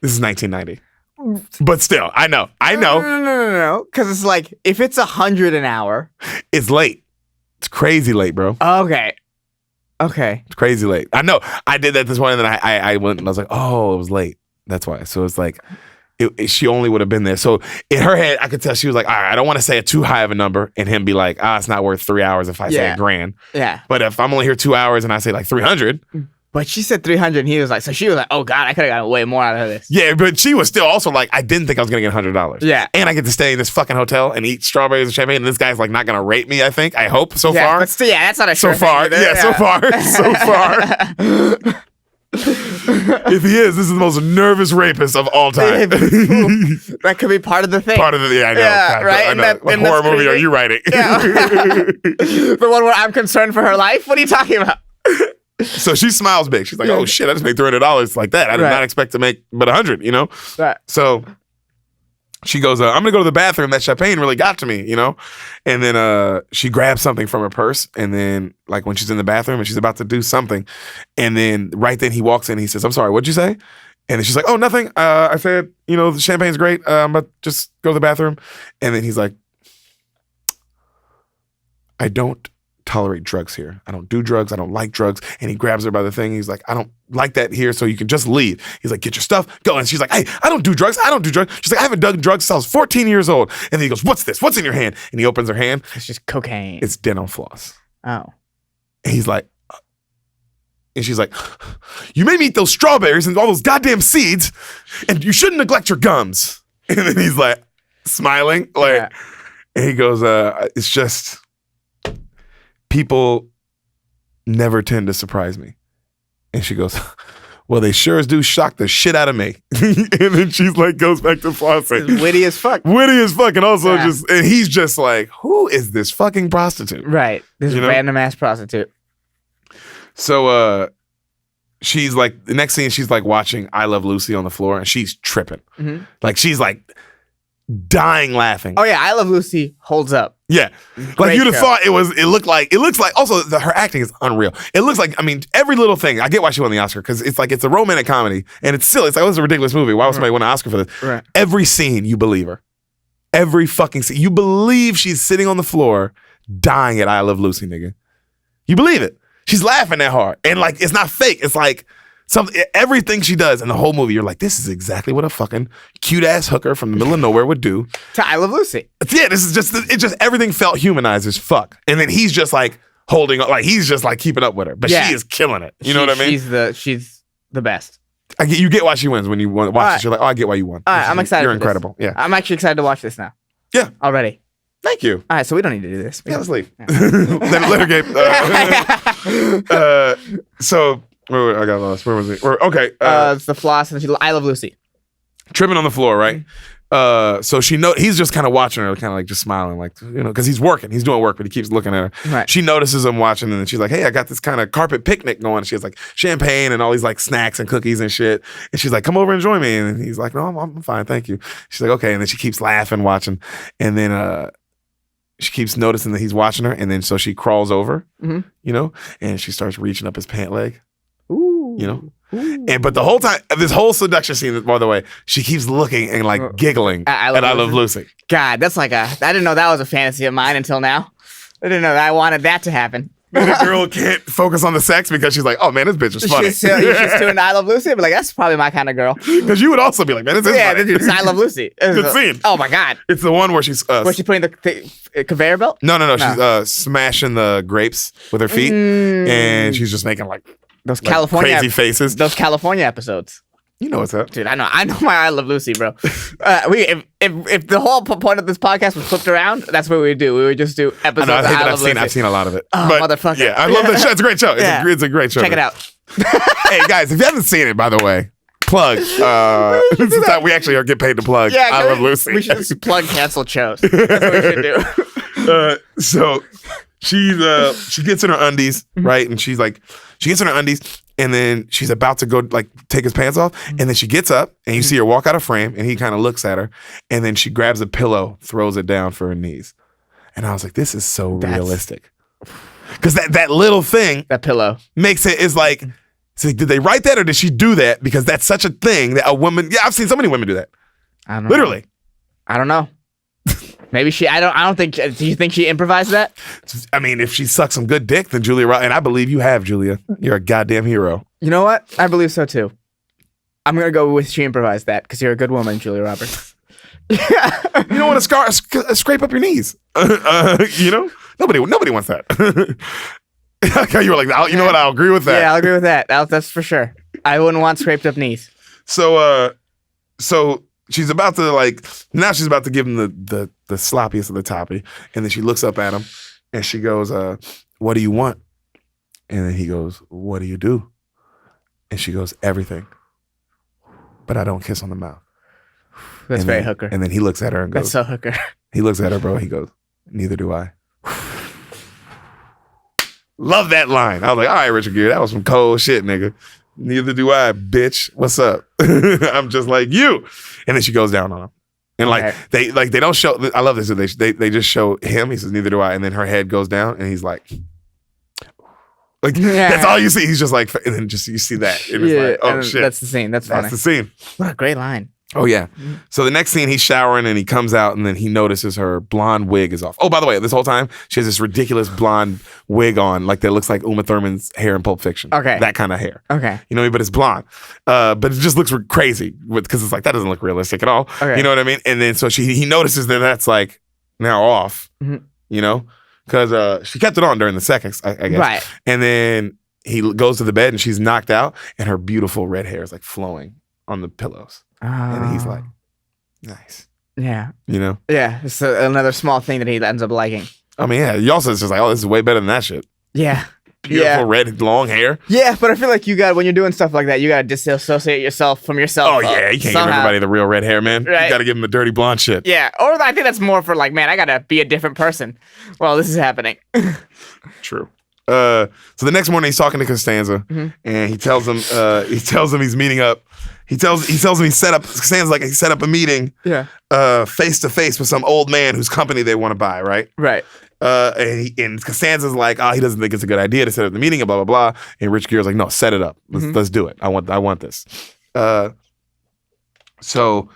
this is 1990. But still, I know. No. Because it's like, if it's $100 an hour. It's late. It's crazy late, bro. Okay. It's crazy late. I know. I did that this morning, and then I went and I was like, oh, it was late. That's why. So it's like, she only would have been there. So in her head, I could tell she was like, all right, I don't want to say too high of a number and him be like, it's not worth 3 hours if I say $1,000. Yeah. But if I'm only here 2 hours and I say like 300. But she said 300 and he was like, so she was like, oh God, I could have gotten way more out of this. Yeah, but she was still also like, I didn't think I was going to get $100. Yeah. And I get to stay in this fucking hotel and eat strawberries and champagne. And this guy's like not going to rape me, I think. I hope so far. But still, that's not a so sure far. thing Yeah, so far. If he is, this is the most nervous rapist of all time. That could be part of the thing. I know. Yeah, right? I know. What horror movie are you writing? Yeah. The one where I'm concerned for her life? What are you talking about? So she smiles big. She's like, oh shit, I just made $300 like that. I did not expect to make but 100, Right. So she goes, I'm gonna go to the bathroom. That champagne really got to me, And then she grabs something from her purse, and then like when she's in the bathroom and she's about to do something, and then right then he walks in, he says, I'm sorry, what'd you say? And then she's like, oh, nothing. I said, the champagne's great. I'm about to just go to the bathroom. And then he's like, I don't tolerate drugs here. I don't do drugs. I don't like drugs. And he grabs her by the thing. He's like, I don't like that here, so you can just leave. He's like, get your stuff, go. And she's like, hey, I don't do drugs. She's like, I haven't done drugs since I was 14 years old. And then he goes, what's this? What's in your hand? And he opens her hand. It's just cocaine. It's dental floss. Oh. And he's like, And she's like, you made me eat those strawberries and all those goddamn seeds, and you shouldn't neglect your gums. And then he's like, smiling. And he goes, it's just, people never tend to surprise me. And she goes, well, they sure as do shock the shit out of me. And then she's like, goes back to flossing. It's witty as fuck. Witty as fuck. And also and he's just like, who is this fucking prostitute? Right. This random ass prostitute. So she's like, the next scene, she's like watching I Love Lucy on the floor, and she's tripping. Mm-hmm. Like, she's like dying laughing. Oh yeah, I Love Lucy holds up. Yeah. Like, you'd have thought it looks like also her acting is unreal. It looks like, I mean, every little thing. I get why she won the Oscar, because it's like, it's a romantic comedy, and it's silly. It's like, oh, this is a ridiculous movie. Why would somebody win an Oscar for this? Right. Every scene, you believe her. Every fucking scene. You believe she's sitting on the floor dying at I Love Lucy, nigga. You believe it. She's laughing that hard. And like, it's not fake. It's like, everything she does in the whole movie, you're like, this is exactly what a fucking cute ass hooker from the middle of nowhere would do. To I Love Lucy. Yeah, this is just everything felt humanized as fuck. And then he's just like holding up, like he's just like keeping up with her, but she is killing it. You know what I mean? She's the best. You get why she wins when you watch this. You're like, oh, I get why you won. All right, I'm excited. You're incredible. Yeah, I'm actually excited to watch this now. Yeah, already. Thank you. All right, so we don't need to do this. Yeah, let's leave. let her get. So. I got lost. Where was it? Okay. It's the floss and I Love Lucy. Tripping on the floor, right? So he's just kind of watching her, kind of like just smiling, like, you know, because he's working. He's doing work, but he keeps looking at her. Right. She notices him watching, and then she's like, hey, I got this kind of carpet picnic going. She has like champagne and all these like snacks and cookies and shit. And she's like, come over and join me. And he's like, no, I'm fine. Thank you. She's like, okay. And then she keeps laughing, watching. And then she keeps noticing that he's watching her. And then so she crawls over, you know, and she starts reaching up his pant leg. Ooh. You know? But the whole time, this whole seduction scene, by the way, she keeps looking and like giggling at I Love Lucy. God, that's like I didn't know that was a fantasy of mine until now. I didn't know that I wanted that to happen. And the girl can't focus on the sex because she's like, oh man, this bitch is funny. She's doing I Love Lucy. I'd be like, that's probably my kind of girl. Because you would also be like, man, this is funny. This is I Love Lucy. Good scene. Oh my God. It's the one where she's... where she's putting the conveyor belt? No. She's smashing the grapes with her feet. And she's just making like... Those California crazy faces. Those California episodes. You know what's up, dude. I know my I Love Lucy, bro. If the whole point of this podcast was flipped around, that's what we would do. We would just do episodes. I think of I've seen a lot of it. Oh, but, motherfucker! Yeah, I love that show. It's a great show. It's a great show. Check it out. Hey guys, if you haven't seen it, by the way, plug. This is how we actually get paid to plug. Yeah, I Love Lucy. We should just plug canceled shows. That's what we should do. So she gets in her undies, right? And she gets in her undies. And then she's about to go like take his pants off. And then she gets up and you see her walk out of frame and he kind of looks at her. And then she grabs a pillow, throws it down for her knees. And I was like, this is so realistic. Because that little thing. That pillow. Makes it, it's like, did they write that or did she do that? Because that's such a thing that a woman, I've seen so many women do that. I don't know. Literally. I don't know. Maybe I don't think, do you think she improvised that? I mean, if she sucks some good dick, then Julia Roberts, and I believe you have, Julia. You're a goddamn hero. You know what? I believe so too. I'm going to go with she improvised that because you're a good woman, Julia Roberts. You don't want to scrape up your knees. You know? Nobody wants that. You were like, you know what? I'll agree with that. Yeah, I'll agree with that. That's for sure. I wouldn't want scraped up knees. So she's about to give him the sloppiest of the toppy. And then she looks up at him and she goes, what do you want? And then he goes, what do you do? And she goes, everything. But I don't kiss on the mouth. That's very hooker. And then he looks at her and goes, that's so hooker. He looks at her, bro. He goes, neither do I. Love that line. I was like, all right, Richard Gere, that was some cold shit, nigga. Neither do I, bitch. What's up? I'm just like you. And then she goes down on him. And they don't show, I love this. They just show him. He says, neither do I. And then her head goes down and he's like that's all you see. He's just like, and then just you see that. And it's like, oh shit. That's the scene. That's funny. That's the scene. What a great line. Oh yeah. So the next scene, he's showering and he comes out and then he notices her blonde wig is off. Oh, by the way, this whole time she has this ridiculous blonde wig on, like that looks like Uma Thurman's hair in Pulp Fiction. Okay. That kind of hair. Okay. You know, but it's blonde. But it just looks crazy because it's like that doesn't look realistic at all. Okay. You know what I mean? And then so he notices that that's like now off. Mm-hmm. You know, because she kept it on during the seconds, I guess. Right. And then he goes to the bed and she's knocked out and her beautiful red hair is like flowing on the pillows. And he's like, nice. Yeah. You know? Yeah. It's another small thing that he ends up liking. I mean, yeah. You also it's just like, oh, this is way better than that shit. Yeah. Beautiful red long hair. Yeah, but I feel like when you're doing stuff like that, you gotta disassociate yourself from yourself. Oh yeah, you can't give everybody the real red hair, man. Right. You gotta give them the dirty blonde shit. Yeah, or I think that's more for like, man, I gotta be a different person while this is happening. True. So the next morning he's talking to Costanza, and he tells him he's meeting up. He tells him he set up a meeting, face to face with some old man whose company they want to buy, right? Right. And Costanza's like, he doesn't think it's a good idea to set up the meeting and blah blah blah. And Rich Gere's like, no, set it up. Let's do it. I want this. So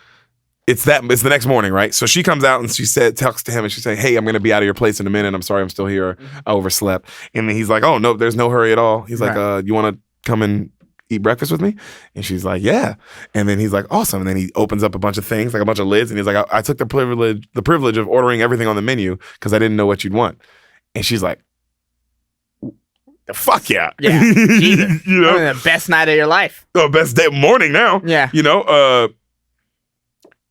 it's the next morning, right? So she comes out and talks to him and she's saying, hey, I'm gonna be out of your place in a minute. I'm sorry, I'm still here. I overslept. And then he's like, oh no, there's no hurry at all. He's like, you want to come and eat breakfast with me? And she's like, yeah. And then he's like, awesome. And then he opens up a bunch of things, like a bunch of lids, and he's like, I took the privilege of ordering everything on the menu because I didn't know what you'd want. And she's like, fuck yeah. Yeah. Jesus. You know? The best night of your life. Oh, best day morning now. Yeah. You know,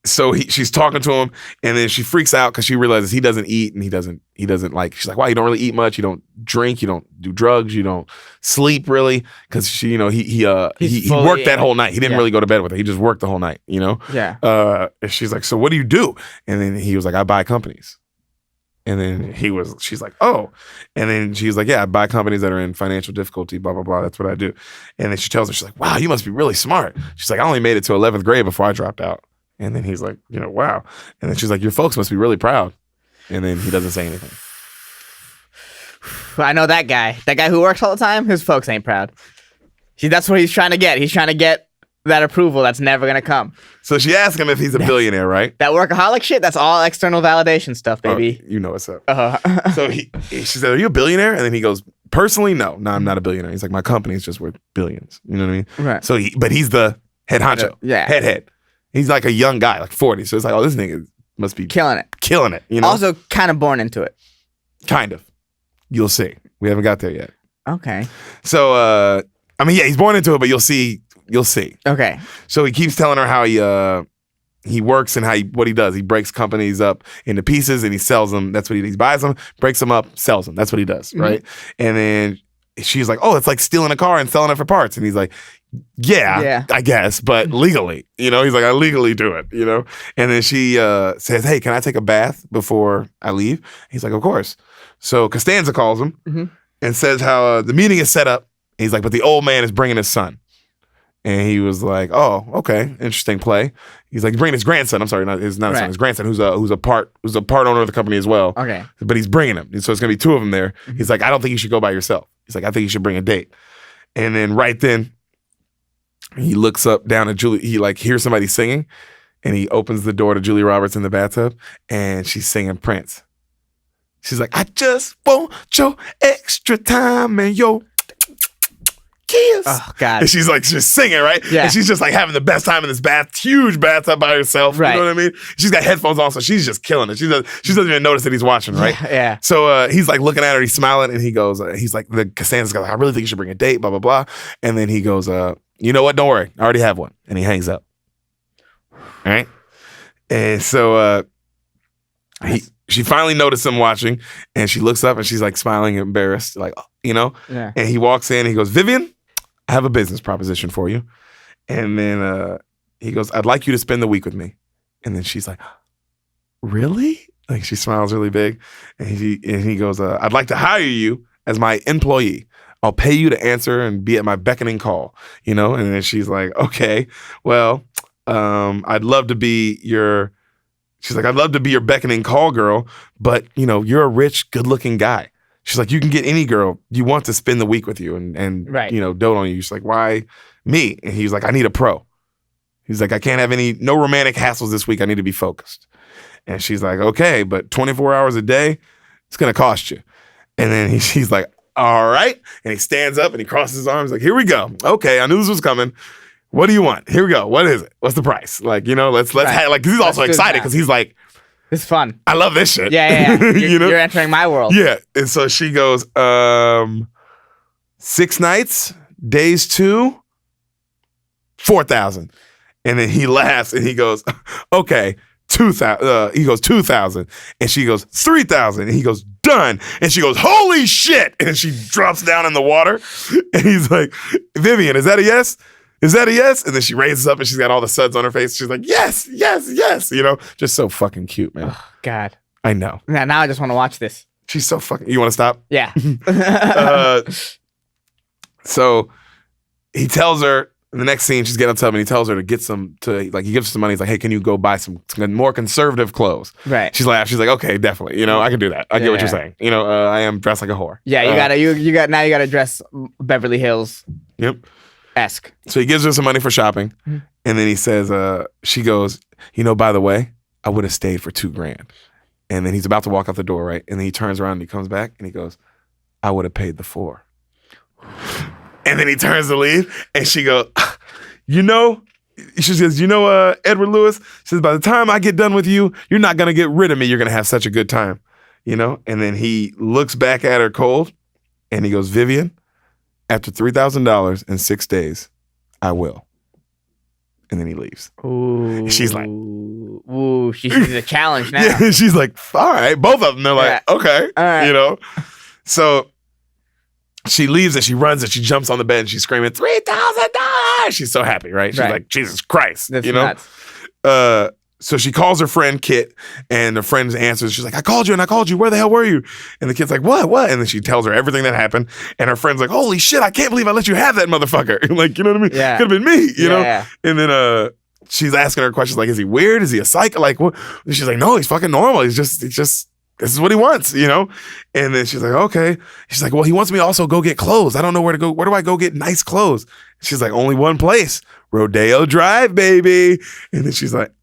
so she's talking to him, and then she freaks out because she realizes he doesn't eat, and he doesn't like. She's like, "Wow, you don't really eat much. You don't drink. You don't do drugs. You don't sleep really." Because he worked that whole night. He didn't really go to bed with her. He just worked the whole night. You know. Yeah. And she's like, "So what do you do?" And then he was like, "I buy companies." And then she's like, "Oh," and then she's like, "Yeah, I buy companies that are in financial difficulty. Blah blah blah. That's what I do." And then she tells her, she's like, "Wow, you must be really smart." She's like, "I only made it to 11th grade before I dropped out." And then he's like, wow. And then she's like, your folks must be really proud. And then he doesn't say anything. I know that guy. That guy who works all the time, his folks ain't proud. That's what he's trying to get. He's trying to get that approval that's never going to come. So she asked him if he's a billionaire, right? That workaholic shit, that's all external validation stuff, baby. You know what's up. So she said, are you a billionaire? And then he goes, personally, no, I'm not a billionaire. He's like, my company's just worth billions. You know what I mean? Right. So but he's the head honcho. Yeah. Head. He's like a young guy, like 40. So it's like, oh, this nigga must be killing it. You know? Also kind of born into it. Kind of. You'll see. We haven't got there yet. Okay. So, he's born into it, but you'll see. Okay. So he keeps telling her how he works and what he does. He breaks companies up into pieces and he sells them. That's what he buys them, breaks them up, sells them. That's what he does, right? And then she's like, oh, it's like stealing a car and selling it for parts. And he's like, yeah, I guess, but legally, he's like, I legally do it, And then she says, hey, can I take a bath before I leave? He's like, of course. So Costanza calls him and says how the meeting is set up. He's like, but the old man is bringing his son. And he was like, oh, okay, interesting play. He's like, bringing his grandson. I'm sorry, not his son, his grandson, who's a part owner of the company as well. Okay. But he's bringing him. And so it's going to be two of them there. He's like, I don't think you should go by yourself. He's like, I think you should bring a date. And then right then, he looks up down at Julie. He hears somebody singing, and he opens the door to Julia Roberts in the bathtub, and she's singing Prince. She's like, I just want your extra time and your kiss. Oh God! And she's just singing, right? Yeah. And she's just having the best time in this huge bathtub by herself. Right. You know what I mean? She's got headphones on, so she's just killing it. She doesn't even notice that he's watching, right? Yeah. So he's looking at her, he's smiling, and he goes, the Costanza's goes, I really think you should bring a date, blah blah blah. And then he goes, you know what? Don't worry, I already have one. And he hangs up. All right. And so she finally noticed him watching, and she looks up and she's smiling, embarrassed, Yeah. And he walks in, and he goes, Vivian, I have a business proposition for you. And then he goes, I'd like you to spend the week with me. And then she's like, really? She smiles really big. And he goes, I'd like to hire you as my employee. I'll pay you to answer and be at my beckoning call, And then she's like, okay, well, I'd love to be your beckoning call girl, but you're a rich, good looking guy. She's like, you can get any girl you want to spend the week with you and right. Dote on you. She's like, why me? And he's like, I need a pro. He's like, I can't have no romantic hassles this week. I need to be focused. And she's like, okay, but 24 hours a day, it's going to cost you. And then she's like, all right. And he stands up and he crosses his arms like, here we go. Okay, I knew this was coming. What do you want? Here we go. What is it? What's the price? Let's have, cause he's also excited because he's like, it's fun. I love this shit. Yeah. You're entering my world. Yeah. And so she goes, 6 nights, days 2, 4,000. And then he laughs and he goes, okay, 2,000. He goes, 2,000. And she goes, 3,000. And he goes, done. And she goes, holy shit. And she drops down in the water. And he's like, Vivian, is that a yes? Is that a yes? And then she raises up and she's got all the suds on her face. She's like, yes, yes, yes. You know, just so fucking cute, man. Oh, God. I know. Now I just want to watch this. She's so fucking, you want to stop? Yeah. So he tells her, in the next scene, she's getting up to him and he tells her to get some, he gives her some money. He's like, hey, can you go buy some more conservative clothes? Right. She's like, okay, definitely. You know, I can do that. I get what you're saying. You know, I am dressed like a whore. Yeah, you gotta dress Beverly Hills. Yep. Esque. So he gives her some money for shopping. And then he says, she goes, you know, by the way, I would have stayed for $2,000. And then he's about to walk out the door, right? And then he turns around and he comes back and he goes, I would have paid the $4,000. And then he turns to leave and she goes, you know, she says, Edward Lewis, she says, by the time I get done with you, you're not going to get rid of me. You're going to have such a good time, you know? And then he looks back at her cold and he goes, Vivian, after $3,000 in 6 days, I will. And then he leaves. Ooh. She's like, ooh, she sees a challenge now. Yeah, she's like, all right. Both of them, they're like, okay, all right. You know? So she leaves and she runs and she jumps on the bed and she's screaming, $3,000. She's so happy, right? She's like, Jesus Christ. That's you know? Nuts. So she calls her friend Kit and the friend answers. She's like, I called you. Where the hell were you? And the kid's like, what? And then she tells her everything that happened. And her friend's like, holy shit, I can't believe I let you have that motherfucker. Like, you know what I mean? Yeah. Could have been me, you know? Yeah. And then she's asking her questions like, is he weird? Is he a psycho? Like, what? And she's like, no, he's fucking normal. He's just, this is what he wants, you know? And then she's like, okay. She's like, well, he wants me to also go get clothes. I don't know where to go. Where do I go get nice clothes? She's like, only one place. Rodeo Drive, baby. And then she's like,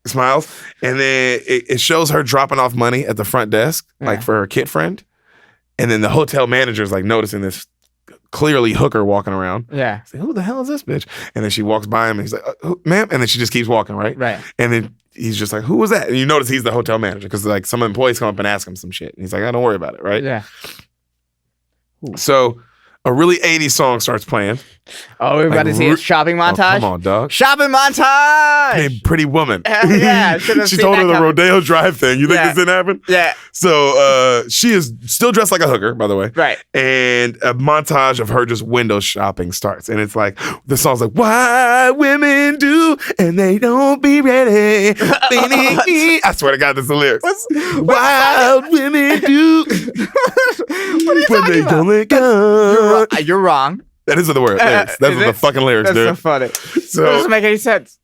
smiles. And then it shows her dropping off money at the front desk, like for her kid friend. And then the hotel manager's like noticing this clearly hooker walking around. Yeah. Like, who the hell is this bitch? And then she walks by him and he's like, ma'am. And then she just keeps walking, right? Right. And then he's just like, who was that? And you notice he's the hotel manager because like some employees come up and ask him some shit. And he's like, don't worry about it, right? Yeah. So a really 80s song starts playing. Oh, we're about to see a shopping montage? Oh, come on, dog. Shopping montage! Hey, Pretty Woman. Yeah, she told her the Rodeo Drive thing. You think this didn't happen? Yeah. So she is still dressed like a hooker, by the way. Right. And a montage of her just window shopping starts. And it's like, the song's like, why women do and they don't be ready. I swear to God, that's the lyrics. Wild women do What are you when talking they about? don't let go. You're wrong. That is what the lyrics. That's what the fucking lyrics, That's dude. so funny. So That doesn't make any sense.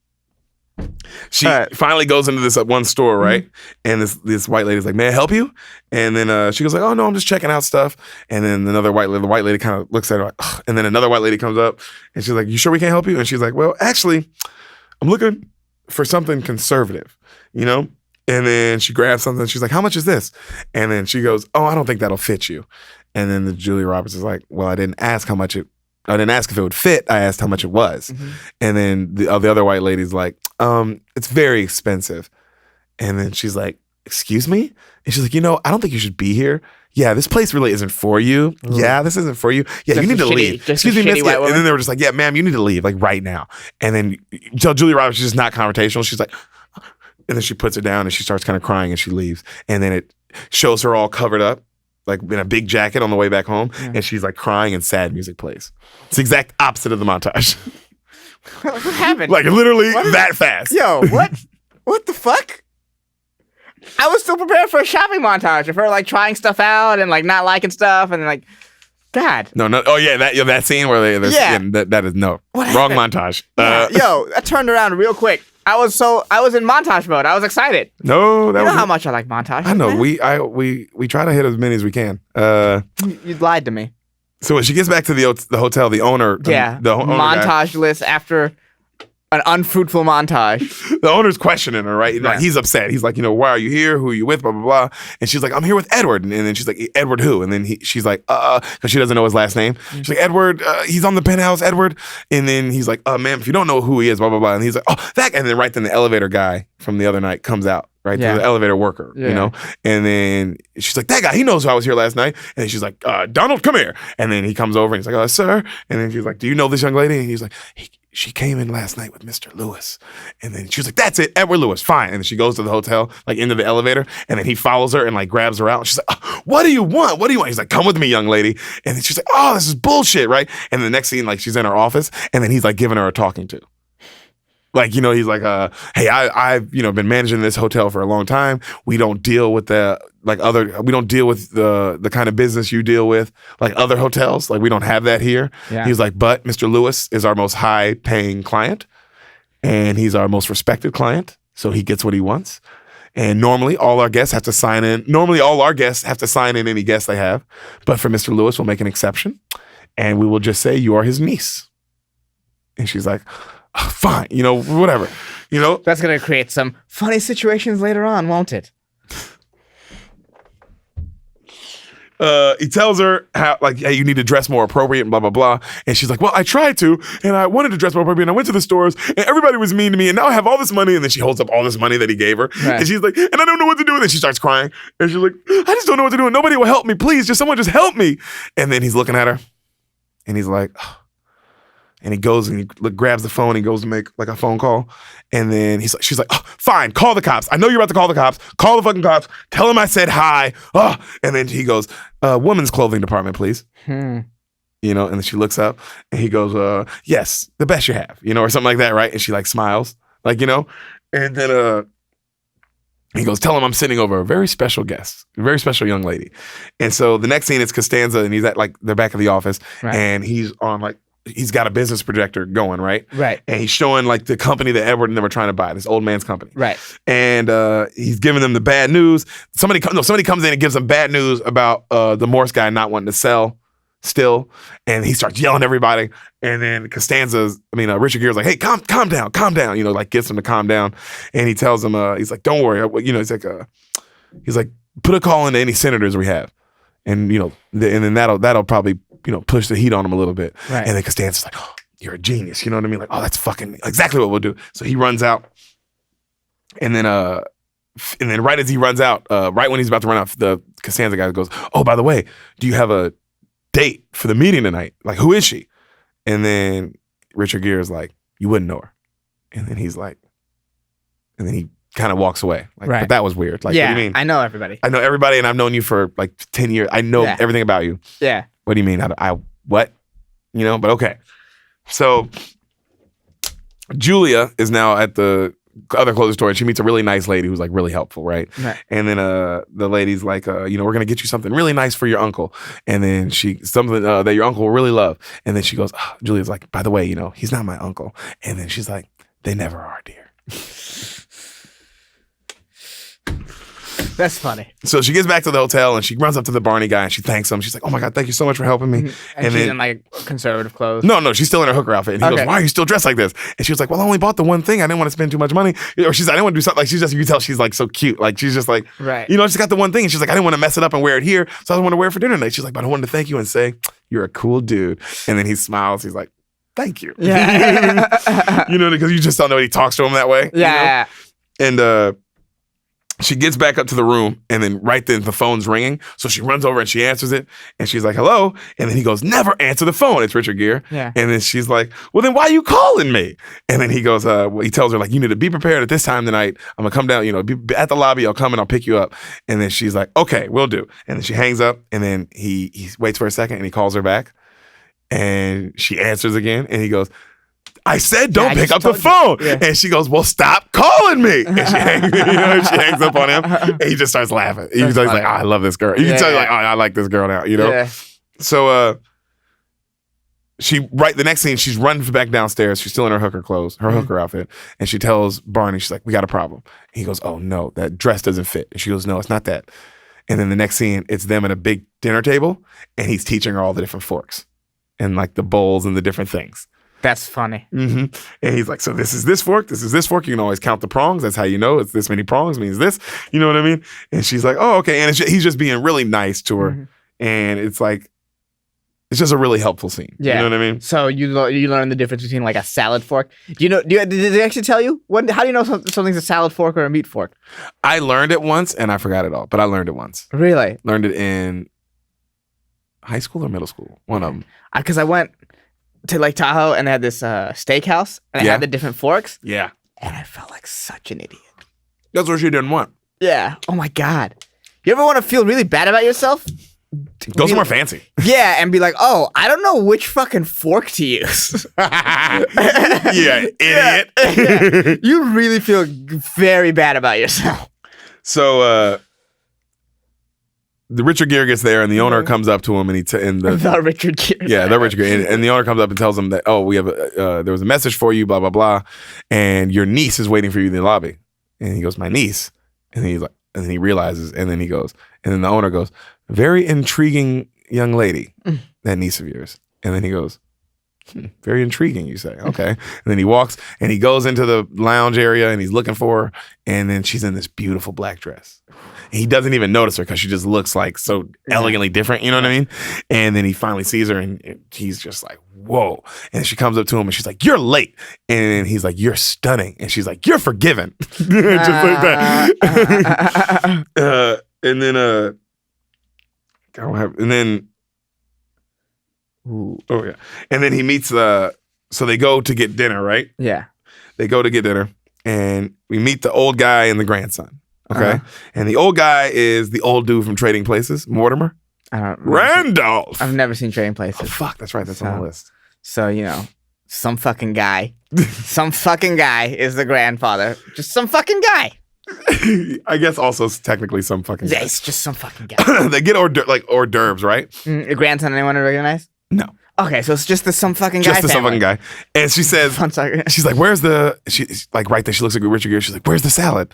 she finally goes into this one store, right? And this white lady's like, may I help you? And then she goes like, oh no, I'm just checking out stuff. And then the white lady kind of looks at her like, ugh. And then another white lady comes up and she's like, you sure we can't help you? And she's like, well, actually, I'm looking for something conservative, you know? And then she grabs something. She's like, how much is this? And then she goes, oh, I don't think that'll fit you. And then the Julia Roberts is like, well, I didn't ask if it would fit. I asked how much it was. Mm-hmm. And then the other white lady's like, it's very expensive. And then she's like, excuse me? And she's like, I don't think you should be here. Yeah, this place really isn't for you. Mm. Yeah, this isn't for you. Yeah, just you need to leave. Excuse me, miss. And then they were just like, yeah, ma'am, you need to leave, like right now. And then Julia Roberts is just not confrontational. She's like, and then she puts it down and she starts kind of crying and she leaves. And then it shows her all covered up, like in a big jacket on the way back home. Yeah. And she's like crying and sad music plays. It's the exact opposite of the montage. What happened? Like literally that fast. Yo, what? What the fuck? I was still prepared for a shopping montage of her like trying stuff out and like not liking stuff and like, God. No. Oh yeah, that scene where that is no wrong montage. Yeah. Yo, that turned around real quick. I was in montage mode. I was excited. No, that you know how much I like montage. I know. Man? We try to hit as many as we can. You lied to me. So when she gets back to the hotel, the owner, the owner montage list after An unfruitful montage. The owner's questioning her, right? Like, he's upset. He's like, why are you here? Who are you with? Blah, blah, blah. And she's like, I'm here with Edward. And then she's like, Edward who? And then she's like, because she doesn't know his last name. She's like, Edward, he's on the penthouse, Edward. And then he's like, ma'am, if you don't know who he is, blah, blah, blah. And he's like, oh, that. And then right then the elevator guy from the other night comes out, right? The elevator worker, And then she's like, that guy, he knows who I was here last night. And then she's like, Donald, come here. And then he comes over and he's like, sir. And then she's like, do you know this young lady? And he's like, she came in last night with Mr. Lewis. And then she was like, that's it, Edward Lewis, fine. And then she goes to the hotel, like into the elevator, and then he follows her and like grabs her out. And she's like, what do you want? What do you want? He's like, come with me, young lady. And then she's like, oh, this is bullshit, right? And the next scene, like she's in her office, and then he's like giving her a talking to. Like, he's like, hey, I've, been managing this hotel for a long time. We don't deal with we don't deal with the kind of business you deal with, like other hotels. Like, we don't have that here. Yeah. He's like, but Mr. Lewis is our most high paying client and he's our most respected client. So he gets what he wants. And normally all our guests have to sign in. Normally all our guests have to sign in any guests they have. But for Mr. Lewis, we'll make an exception and we will just say you are his niece. And she's like, fine, whatever, That's going to create some funny situations later on, won't it? He tells her how, like, hey, you need to dress more appropriate and blah, blah, blah. And she's like, well, I tried to, and I wanted to dress more appropriate, and I went to the stores, and everybody was mean to me, and now I have all this money. And then she holds up all this money that he gave her. Right. And she's like, and I don't know what to do. And then she starts crying. And she's like, I just don't know what to do. And nobody will help me. Please, someone just help me. And then he's looking at her, and he's like, oh. And he goes and he grabs the phone and he goes to make like a phone call. And then she's like, oh, fine, call the cops. I know you're about to call the cops. Call the fucking cops. Tell them I said hi. Oh. And then he goes, women's clothing department, please. And then she looks up and he goes, yes, the best you have, or something like that, right? And she like smiles, like, and then he goes, tell him I'm sitting over a very special guest, a very special young lady. And so the next scene is Costanza and he's at like the back of the office and he's on like, he's got a business projector going, right? Right. And he's showing like the company that Edward and them were trying to buy, this old man's company. Right. And he's giving them the bad news. Somebody comes in and gives them bad news about the Morse guy not wanting to sell still. And he starts yelling at everybody. And then Richard Gere's like, hey, calm down, like gets him to calm down. And he tells him, he's like, don't worry. He's like, put a call into any senators we have. And, and then that'll probably, push the heat on him a little bit. Right. And then Costanza's like, oh, you're a genius. You know what I mean? Like, oh, that's fucking exactly what we'll do. So he runs out. And then right as he runs out, right when he's about to run out, the Costanza guy goes, oh, by the way, do you have a date for the meeting tonight? Like, who is she? And then Richard Gere is like, you wouldn't know her. And then he's like, and then he kind of walks away. Like, right. But that was weird. Like, yeah, what do you mean? I know everybody. And I've known you for like 10 years. I know everything about you. Yeah. What do you mean? I what? But okay. So Julia is now at the other clothing store and she meets a really nice lady who's like really helpful, right? And then the lady's like, we're gonna get you something really nice for your uncle. And then something that your uncle will really love. And then she goes, Julia's like, by the way, he's not my uncle. And then she's like, they never are, dear. That's funny. So she gets back to the hotel and she runs up to the Barney guy and she thanks him. She's like, oh my God, thank you so much for helping me. And she's in like conservative clothes. No, she's still in her hooker outfit. And he goes, why are you still dressed like this? And she was like, well, I only bought the one thing. I didn't want to spend too much money. Or I didn't want to do something. Like, you can tell she's like so cute. Like, she's just like, right. She's got the one thing. And she's like, I didn't want to mess it up and wear it here. So I want to wear it for dinner tonight. She's like, but I wanted to thank you and say, you're a cool dude. And then he smiles. He's like, thank you. Yeah. Because you just don't know when he talks to him that way. Yeah. And, she gets back up to the room and then right then the phone's ringing. So she runs over and she answers it and she's like, hello. And then he goes, never answer the phone. It's Richard Gere. Yeah. And then she's like, well, then why are you calling me? And then he goes, he tells her like, you need to be prepared at this time tonight. I'm gonna come down, be at the lobby. I'll come and I'll pick you up. And then she's like, okay, will do. And then she hangs up and then he waits for a second and he calls her back and she answers again. And he goes, I said don't pick up the phone. Yeah. And she goes, well, stop calling me. And she hangs up on him. And he just starts laughing. He's like, oh, I love this girl. You can tell like, oh, I like this girl now, Yeah. So the next scene, she's running back downstairs. She's still in her hooker clothes, her hooker outfit. And she tells Barney, she's like, we got a problem. And he goes, oh no, that dress doesn't fit. And she goes, no, it's not that. And then the next scene, it's them at a big dinner table. And he's teaching her all the different forks and like the bowls and the different things. That's funny. Mm-hmm. And he's like, so this is this fork, this is this fork. You can always count the prongs. That's how you know it's this many prongs means this. You know what I mean? And she's like, oh, okay. And he's just being really nice to her. Mm-hmm. And it's like, it's just a really helpful scene. Yeah. You know what I mean? So you learn the difference between like a salad fork. Did they actually tell you? How do you know something's a salad fork or a meat fork? I learned it once and I forgot it all, but I learned it once. Really? Learned it in high school or middle school? One of them. Because I went to Lake Tahoe and they had this steakhouse and they had the different forks. Yeah. And I felt like such an idiot. That's what she didn't want. Yeah. Oh my God. You ever want to feel really bad about yourself? Go somewhere fancy. Yeah, and be like, oh, I don't know which fucking fork to use. Yeah, idiot. Yeah. You really feel very bad about yourself. So the Richard Gere gets there and the owner comes up to him and The Richard Gere. Yeah, the Richard Gere. And the owner comes up and tells him that, oh, we have there was a message for you, blah, blah, blah. And your niece is waiting for you in the lobby. And he goes, my niece? And he's like, and then he realizes, and then he goes, and then the owner goes, very intriguing young lady, that niece of yours. And then he goes, very intriguing, you say. Okay. And then he walks and he goes into the lounge area and he's looking for her. And then she's in this beautiful black dress. And he doesn't even notice her because she just looks like so elegantly different. You know what I mean? And then he finally sees her and he's just like, whoa. And she comes up to him and she's like, you're late. And he's like, you're stunning. And she's like, you're forgiven. Just like that. And then, Ooh. oh yeah. And then he meets so they go to get dinner, right? Yeah. They go to get dinner and we meet the old guy and the grandson. Okay. Uh-huh. And the old guy is the old dude from Trading Places, Mortimer. I don't Randolph. I've never seen Trading Places. Oh, fuck, that's right. That's on the list. So, some fucking guy. Some fucking guy is the grandfather. Just some fucking guy. I guess also technically some fucking Yeah, guy. it's just some fucking guy. They get hors d'oeuvres, right? A grandson anyone to recognize? No. Okay, so it's just the some fucking guy Just the some family. fucking guy. And she says, I'm sorry. she's like, she's like right there. She looks like Richard Gere. She's like, where's the salad?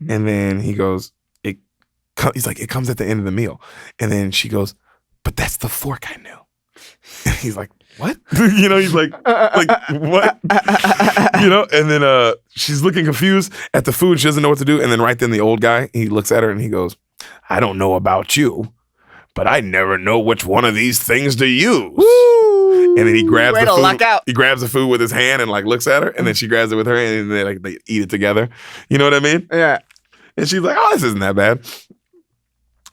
And then he goes, he's like, it comes at the end of the meal. And then she goes, but that's the fork I knew. And he's like, what? He's like what? And then she's looking confused at the food. She doesn't know what to do. And then right then the old guy, he looks at her and he goes, I don't know about you, but I never know which one of these things to use. Woo! And then he grabs Way the to food. luck out. He grabs the food with his hand and like looks at her, and then she grabs it with her hand, and they eat it together. You know what I mean? Yeah. And she's like, "Oh, this isn't that bad."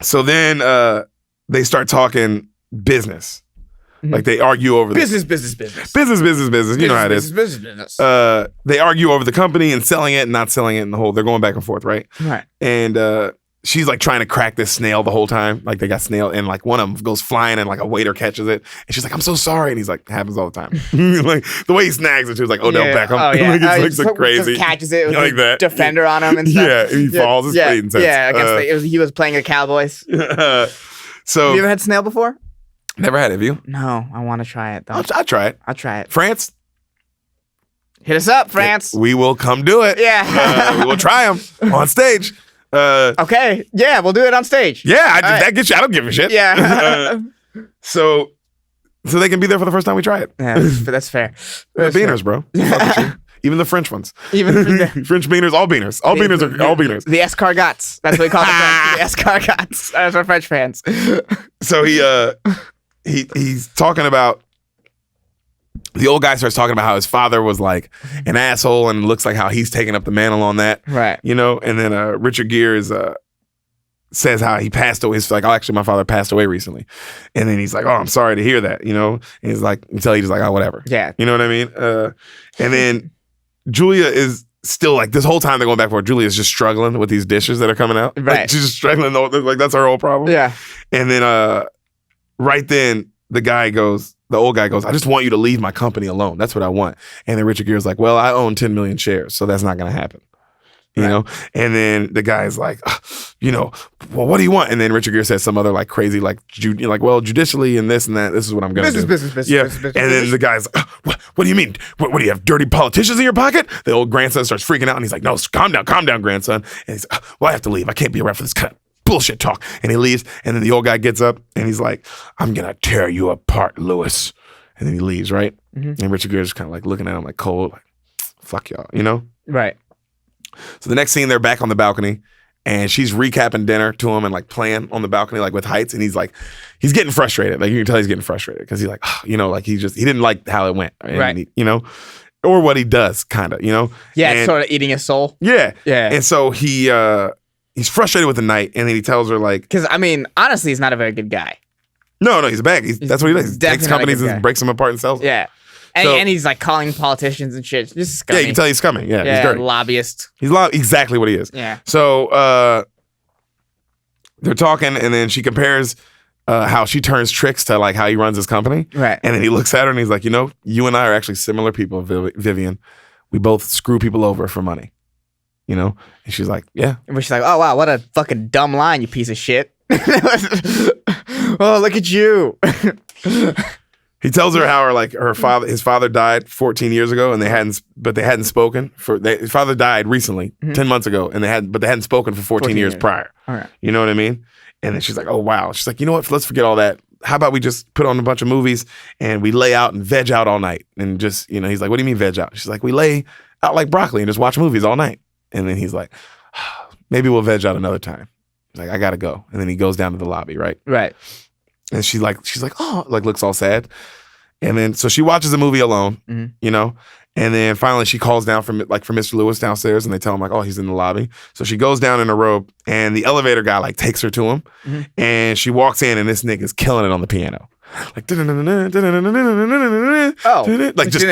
So then they start talking business. Like they argue over Business. business. You know how it is. Business. They argue over the company and selling it and not selling it, and they're going back and forth, right? Right. And she's like trying to crack this snail the whole time. Like they got snail, and like one of them goes flying, and like a waiter catches it, and she's like, "I'm so sorry," and he's like, "Happens all the time." Like the way he snags it, she was like, "Odell Beckham." Oh, yeah. Like it's like so just crazy. catches it with like the that. defender on him and stuff. Yeah, he falls. It's pretty intense. Yeah, he was playing the Cowboys. So Have you ever had snail before? never had it. Have you? No, I want to try it though. I'll try it. I'll try it. France, Hit us up, France. we will come do it. Yeah. We will try them on stage. Okay. Yeah, we'll do it on stage. Yeah, right. that gets you. I don't give a shit. Yeah. So they can be there for the first time we try it. Yeah, that's fair. The That's beaners, bro. Fuck with you. Even the French ones. Even the- French beaners, all beaners. All beaners are all beaners. The escargots. That's what we call the French. The escargots. That's our French fans. So he's talking about, the old guy starts talking about how his father was like an asshole and looks like how he's taking up the mantle on that. Right. And then Richard Gere says how he passed away. He's like, oh, actually, my father passed away recently. And then he's like, oh, I'm sorry to hear that, And he's like, until he's like, oh, whatever. Yeah. You know what I mean? And then Julia is still like, this whole time they're going back and forth, Julia is just struggling with these dishes that are coming out. Right. Like, she's just struggling. Like, that's her whole problem. Yeah. And then right then, the old guy goes, I just want you to leave my company alone. That's what I want. And then Richard Gere's like, well, I own 10 million shares, so that's not going to happen. You know? And then the guy's like, well, what do you want? And then Richard Gere says some other like crazy, judicially and this and that. This is what I'm going to do. Business. Yeah. Business. And then the guy's like, what do you mean? What do you have, dirty politicians in your pocket? The old grandson starts freaking out and he's like, no, calm down, grandson. And he's like, well, I have to leave. I can't be around for this kind of bullshit talk. And he leaves. And then the old guy gets up and he's like, I'm going to tear you apart, Lewis. And then he leaves, right? Mhm. And Richard Gere's kind of like looking at him like cold, like, fuck y'all, you know? Right. So the next scene, they're back on the balcony and she's recapping dinner to him and like playing on the balcony, like with Heights. And he's getting frustrated. Like you can tell he's getting frustrated because he's like, you know, like he didn't like how it went. And Right. you know, or what he does, kind of, you know? Yeah, And- it's sort of eating his soul. Yeah. Yeah. And so he's frustrated with the night and then he tells her like, Because, I mean, honestly, he's not a very good guy. no, he's a bag. That's what he does. He definitely takes not a companies good guy. and breaks them apart and sells them. Yeah. And he's like calling politicians and shit. Just Yeah, scummy. you can tell he's coming. Yeah, he's Yeah, dirty. lobbyist. He's exactly what he is. Yeah. So they're talking, and then she compares how she turns tricks to like how he runs his company. Right. And then he looks at her and he's like, you know, you and I are actually similar people, Vivian. We both screw people over for money. You know? And she's like, yeah. And she's like, oh, wow, what a fucking dumb line, you piece of shit. Oh, look at you. He tells her how his father died 14 years ago, and they hadn't spoken his father died recently, 10 months ago, and they hadn't spoken for 14 years prior. All right. You know what I mean? And then she's like, oh wow. She's like, you know what? Let's forget all that. How about we just put on a bunch of movies and we lay out and veg out all night and just, you know, he's like, what do you mean veg out? She's like, we lay out like broccoli and just watch movies all night. And then he's like, maybe we'll veg out another time. He's like, I gotta go. And then he goes down to the lobby, right? Right. And she's like, oh, like looks all sad. And then so she watches the movie alone, you know, and then finally she calls down for Mr. Lewis downstairs, and they tell him like, oh, he's in the lobby. So she goes down in her robe, and the elevator guy like takes her to him, and she walks in, and this nigga's killing it on the piano, like like just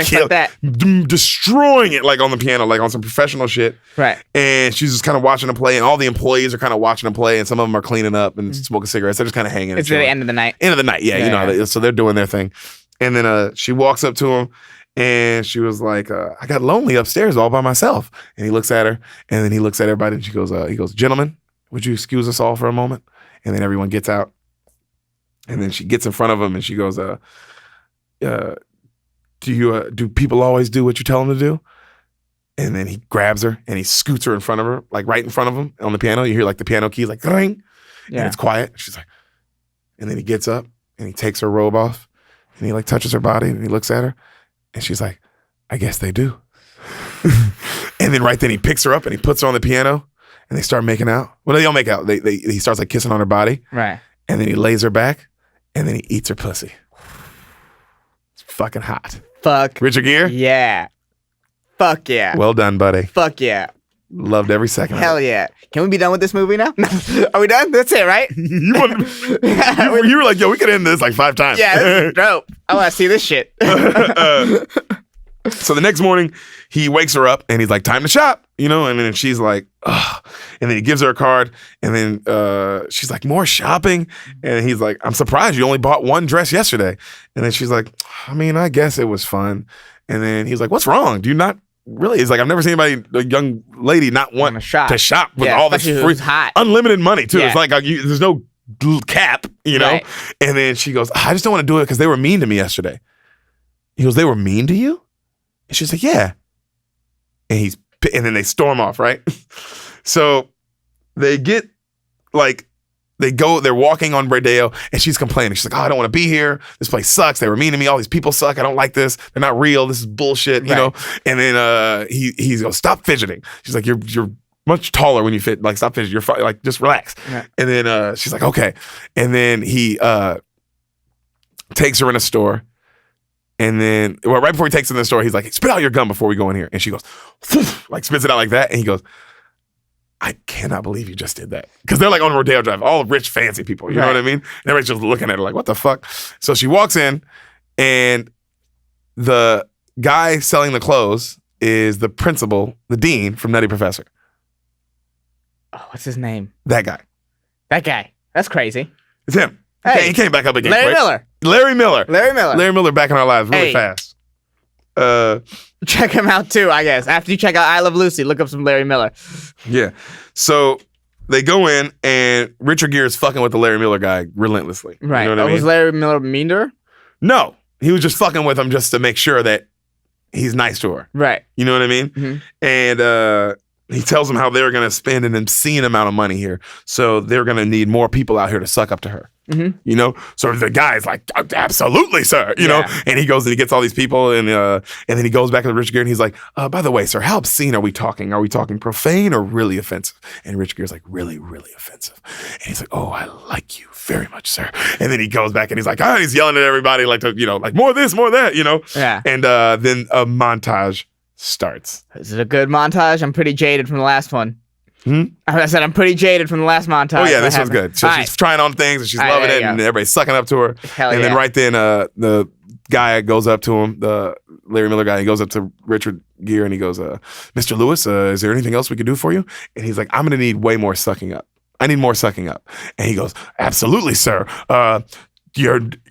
destroying it like on the piano, like on some professional shit. Right. And she's just kind of watching him play, and all the employees are kind of watching him play, and some of them are cleaning up and smoking cigarettes. They're just kind of hanging. It's the end of the night. End of the night, yeah, you know. Yeah. So they're doing their thing, and then she walks up to him, and she was like, "I got lonely upstairs all by myself." And he looks at her, and then he looks at everybody, and he goes, "Gentlemen, would you excuse us all for a moment?" And then everyone gets out, and then she gets in front of him, and she goes, "Do people always do what you tell them to do?" And then he grabs her and he scoots her in front of her, like right in front of him on the piano. You hear like the piano keys, like ring, and it's quiet. She's like, and then he gets up and he takes her robe off and he like touches her body and he looks at her and she's like, I guess they do. And then right then he picks her up and he puts her on the piano and they start making out. Well, they don't make out. He starts like kissing on her body. Right. And then he lays her back and then he eats her pussy. It's fucking hot. Fuck. Richard Gere? Yeah. Fuck yeah. Well done, buddy. Fuck yeah. Loved every second. Hell yeah. Can we be done with this movie now? Are we done? That's it, right? You were like, yo, we could end this like 5 times. Yeah, this is dope. I want to see this shit. So the next morning, he wakes her up and he's like, time to shop, you know? And then she's like, ugh. And then he gives her a card. And then she's like, more shopping? And he's like, I'm surprised you only bought one dress yesterday. And then she's like, I mean, I guess it was fun. And then he's like, what's wrong? Do you not really? He's like, I've never seen anybody, a young lady, not want to shop with all this free, hot. unlimited money, too. Yeah. It's like, there's no cap, you know? Right. And then she goes, I just don't want to do it because they were mean to me yesterday. He goes, they were mean to you? And she's like, yeah. And then they storm off, right? So they get like, they're walking on Rodeo and she's complaining. She's like, oh, I don't want to be here. This place sucks. They were mean to me. All these people suck. I don't like this. They're not real. This is bullshit, you know? And then he goes, stop fidgeting. She's like, you're much taller when you fit. Like, stop fidgeting. You're fine. Like, just relax. Right. And then she's like, okay. And then he takes her in a store. And then, well, right before he takes her in the store, he's like, spit out your gum before we go in here. And she goes, like spits it out like that. And he goes, I cannot believe you just did that. Because they're like on Rodeo Drive, all rich, fancy people. You know what I mean? And everybody's just looking at her like, what the fuck? So she walks in, and the guy selling the clothes is the principal, the dean from Nutty Professor. Oh, what's his name? That guy. That guy. That's crazy. It's him. Hey. He came back up again. Larry Miller. Larry Miller. Larry Miller. Larry Miller back in our lives really Hey. fast. Check him out too, I guess. After you check out I Love Lucy, look up some Larry Miller. Yeah. So they go in, and Richard Gere is fucking with the Larry Miller guy relentlessly. Right. You know what I mean? Was Larry Miller mean to her? No. He was just fucking with him just to make sure that he's nice to her. Right. You know what I mean? Mhm. And he tells them how they're going to spend an obscene amount of money here. So they're going to need more people out here to suck up to her. You know, so the guy's like, absolutely, sir. You know, and he goes and he gets all these people, and then he goes back to Richard Gere and he's like, by the way, sir, how obscene are we talking? Are we talking profane or really offensive? And Richard Gere's like, really, really offensive. And he's like, oh, I like you very much, sir. And then he goes back and he's like, he's yelling at everybody like, like more of this, more of that, you know. Yeah. And then a montage starts. Is it a good montage? I'm pretty jaded from the last one. I said I'm pretty jaded from the last montage. Oh yeah, this one's good. So she's trying on things and she's loving it, and everybody's sucking up to her. Then right then, the guy goes up to him, the Larry Miller guy. He goes up to Richard Gere and he goes, "Mr. Lewis, is there anything else we could do for you?" And he's like, "I'm gonna need way more sucking up. I need more sucking up." And he goes, "Absolutely, sir.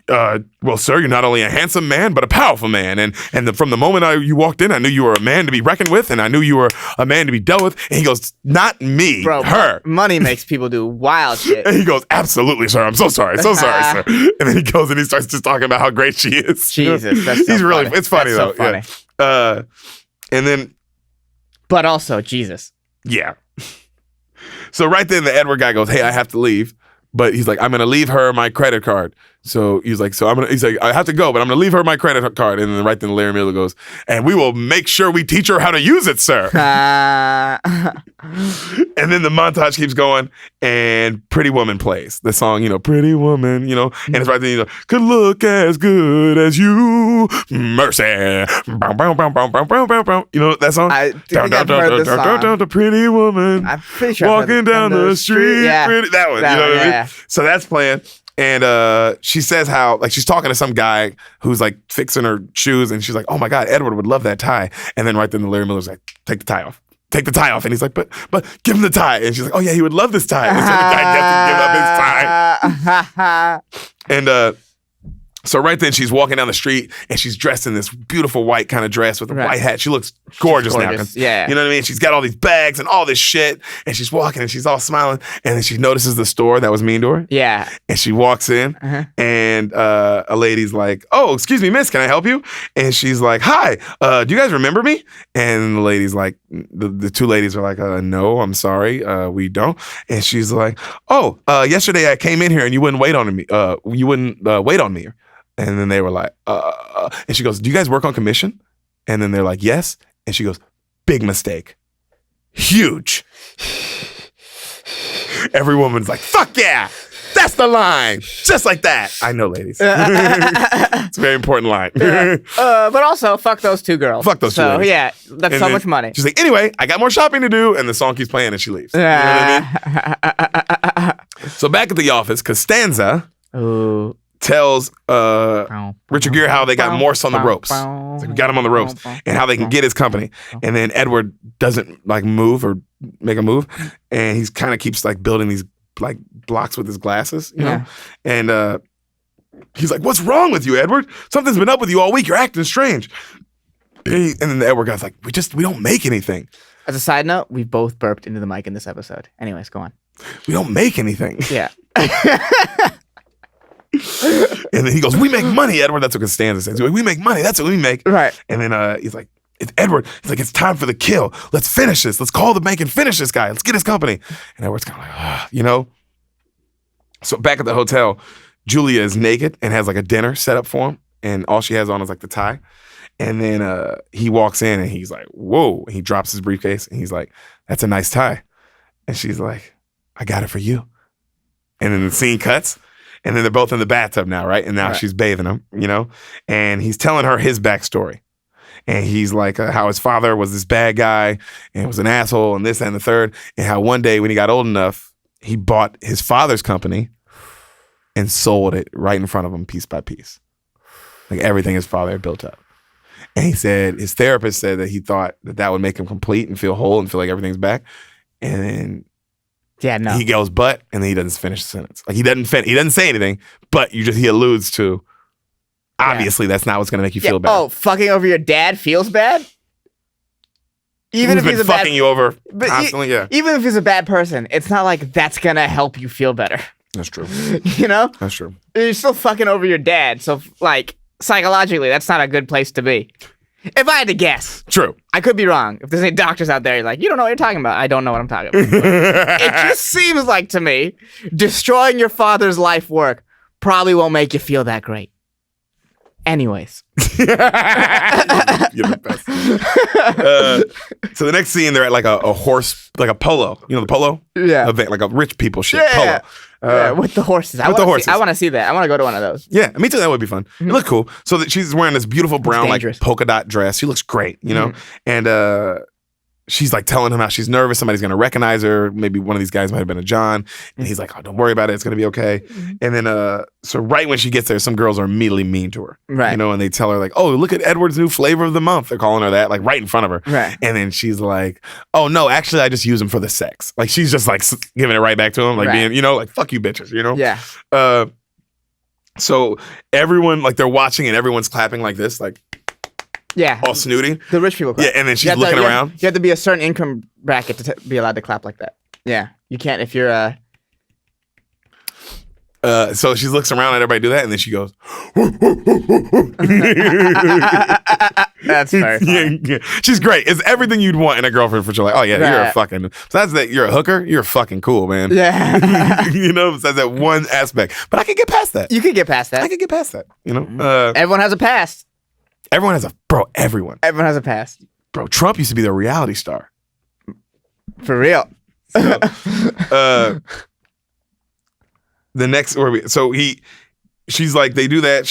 Well, sir, you're not only a handsome man, but a powerful man. And from the moment you walked in, I knew you were a man to be reckoned with, and I knew you were a man to be dealt with." And he goes, "Not me, bro, her." Money makes people do wild shit. And he goes, "Absolutely, sir. I'm so sorry, sir." And then he goes and he starts just talking about how great she is. Jesus, that's so he's really funny. It's funny that's though. So funny. Yeah. And then, but also Jesus. Yeah. So right then, the Edward guy goes, "Hey, I have to leave." But he's like, "I'm gonna leave her my credit card." So he's like, he's like, "I have to go, but I'm gonna leave her my credit card." And then right then Larry Miller goes, "And we will make sure we teach her how to use it, sir." And then the montage keeps going, and Pretty Woman plays the song, Pretty Woman, and it's right then, "Could look as good as you, mercy." You know that song? I think I've heard this song. The pretty woman. I'm pretty sure walking down the street. Yeah. That one. You know what I mean? So that's playing. And she says how, like, she's talking to some guy who's like fixing her shoes, and she's like, "Oh my God, Edward would love that tie." And then right then the Larry Miller's like, "Take the tie off. Take the tie off." And he's like, but give him the tie. And she's like, "Oh yeah, he would love this tie." And so the guy gets to give up his tie. And so right then she's walking down the street and she's dressed in this beautiful white kind of dress with a white hat. She looks gorgeous now. Yeah. You know what I mean? She's got all these bags and all this shit, and she's walking and she's all smiling. And then she notices the store that was mean to her. Yeah. And she walks in and a lady's like, "Oh, excuse me, miss, can I help you?" And she's like, "Hi, do you guys remember me?" And the lady's like, the two ladies are like, "No, I'm sorry, we don't." And she's like, "Oh, yesterday I came in here and you wouldn't wait on me. You wouldn't wait on me." And then they were like, and she goes, "Do you guys work on commission?" And then they're like, "Yes." And she goes, "Big mistake. Huge." Every woman's like, "Fuck yeah. That's the line." Just like that. I know, ladies. It's a very important line. But also, fuck those two girls. Fuck those two ladies. Yeah, that's so much money. She's like, "Anyway, I got more shopping to do." And the song keeps playing and she leaves. You know what I mean? So back at the office, Costanza tells Richard Gere how they got Morse on the ropes. Like, we got him on the ropes, and how they can get his company. And then Edward doesn't like move or make a move, and he's kind of keeps like building these like blocks with his glasses, you know. And he's like, "What's wrong with you, Edward? Something's been up with you all week. You're acting strange." And then the Edward guy's like, "We don't make anything." As a side note, we both burped into the mic in this episode. Anyways, go on. "We don't make anything." Yeah. And then he goes, "We make money, Edward." That's what Costanza says. "We make money. That's what we make." Right. And then he's like, "It's Edward." He's like, "It's time for the kill. Let's finish this. Let's call the bank and finish this guy. Let's get his company." And Edward's kind of like, So back at the hotel, Julia is naked and has like a dinner set up for him. And all she has on is like the tie. And then he walks in and he's like, "Whoa." And he drops his briefcase and he's like, "That's a nice tie." And she's like, "I got it for you." And then the scene cuts. And then they're both in the bathtub now, right? And now she's bathing him, And he's telling her his backstory. And he's like how his father was this bad guy and was an asshole and this and the third. And how one day when he got old enough, he bought his father's company and sold it right in front of him piece by piece. Like everything his father had built up. And he said, his therapist said that he thought that would make him complete and feel whole and feel like everything's back. And then he goes, "But," and then he doesn't finish the sentence. Like he doesn't say anything, but he alludes to, obviously that's not what's going to make you feel bad. Oh, fucking over your dad feels bad? Even if he's a fucking you over constantly, Even if he's a bad person, it's not like that's going to help you feel better. That's true. That's true. You're still fucking over your dad, so like psychologically, that's not a good place to be. If I had to guess, True. I could be wrong. If there's any doctors out there, you're like, you don't know what you're talking about. I don't know what I'm talking about. It just seems like to me, destroying your father's life work probably won't make you feel that great. Anyways. You're the best. So the next scene, they're at like a horse, like a polo. You know the polo? Yeah. Event, like a rich people shit. Yeah. Polo. Yeah, with the horses. with the horses. I want to see that. I want to go to one of those. Yeah, me too. That would be fun. It looked cool. So that she's wearing this beautiful brown like dangerous. polka dot dress. She looks great, you know. And she's like telling him how she's nervous. Somebody's gonna recognize her. Maybe one of these guys might have been a John. And he's like, "Oh, don't worry about it. It's gonna be okay." And then so right when she gets there, some girls are immediately mean to her, Right. You know, and they tell her like, "Oh, look at Edward's new flavor of the month." They're calling her that, like right in front of her. Right. And then she's like, "Oh no, actually, I just use them for the sex." Like she's just like giving it right back to him, like Right. being, you know, like fuck you bitches, you know. Yeah. So everyone, like they're watching and everyone's clapping like this, like Yeah. all snooty. The rich people clap. Yeah, and then You she's have to- looking you have- around. You have to be a certain income bracket to be allowed to clap like that. Yeah. You can't if you're So she looks around at everybody do that, and then she goes, That's very funny. yeah. She's great. It's everything you'd want in a girlfriend for sure. Like, oh yeah, you're a Right. fucking. Besides that, you're a hooker. You're fucking cool, man. Yeah. You know, besides that one aspect, but I can get past that. You could get past I that. can get past that. You know, Everyone has a past. everyone has a bro. Everyone, Everyone has a past. bro. Trump used to be the reality star. For real. The next, she's like, they do that.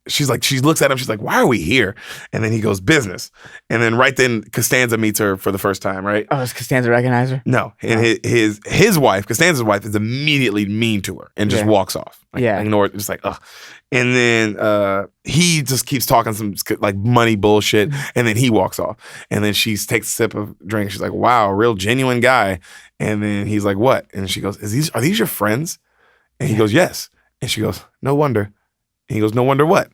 She's like, she looks at him. She's like, why are we here? And then he goes, business. And then right then Costanza meets her for the first time, right? Oh, does Costanza recognize her? No. And his wife, Costanza's wife, is immediately mean to her and just Yeah. walks off. Like, Yeah. ignore it. Just like, ugh. And then he just keeps talking some like money bullshit. And then he walks off. And then she takes a sip of drink. She's like, wow, real genuine guy. And then he's like, what? And she goes, are these your friends? And he goes, yes. And she goes, no wonder. And he goes, no wonder what?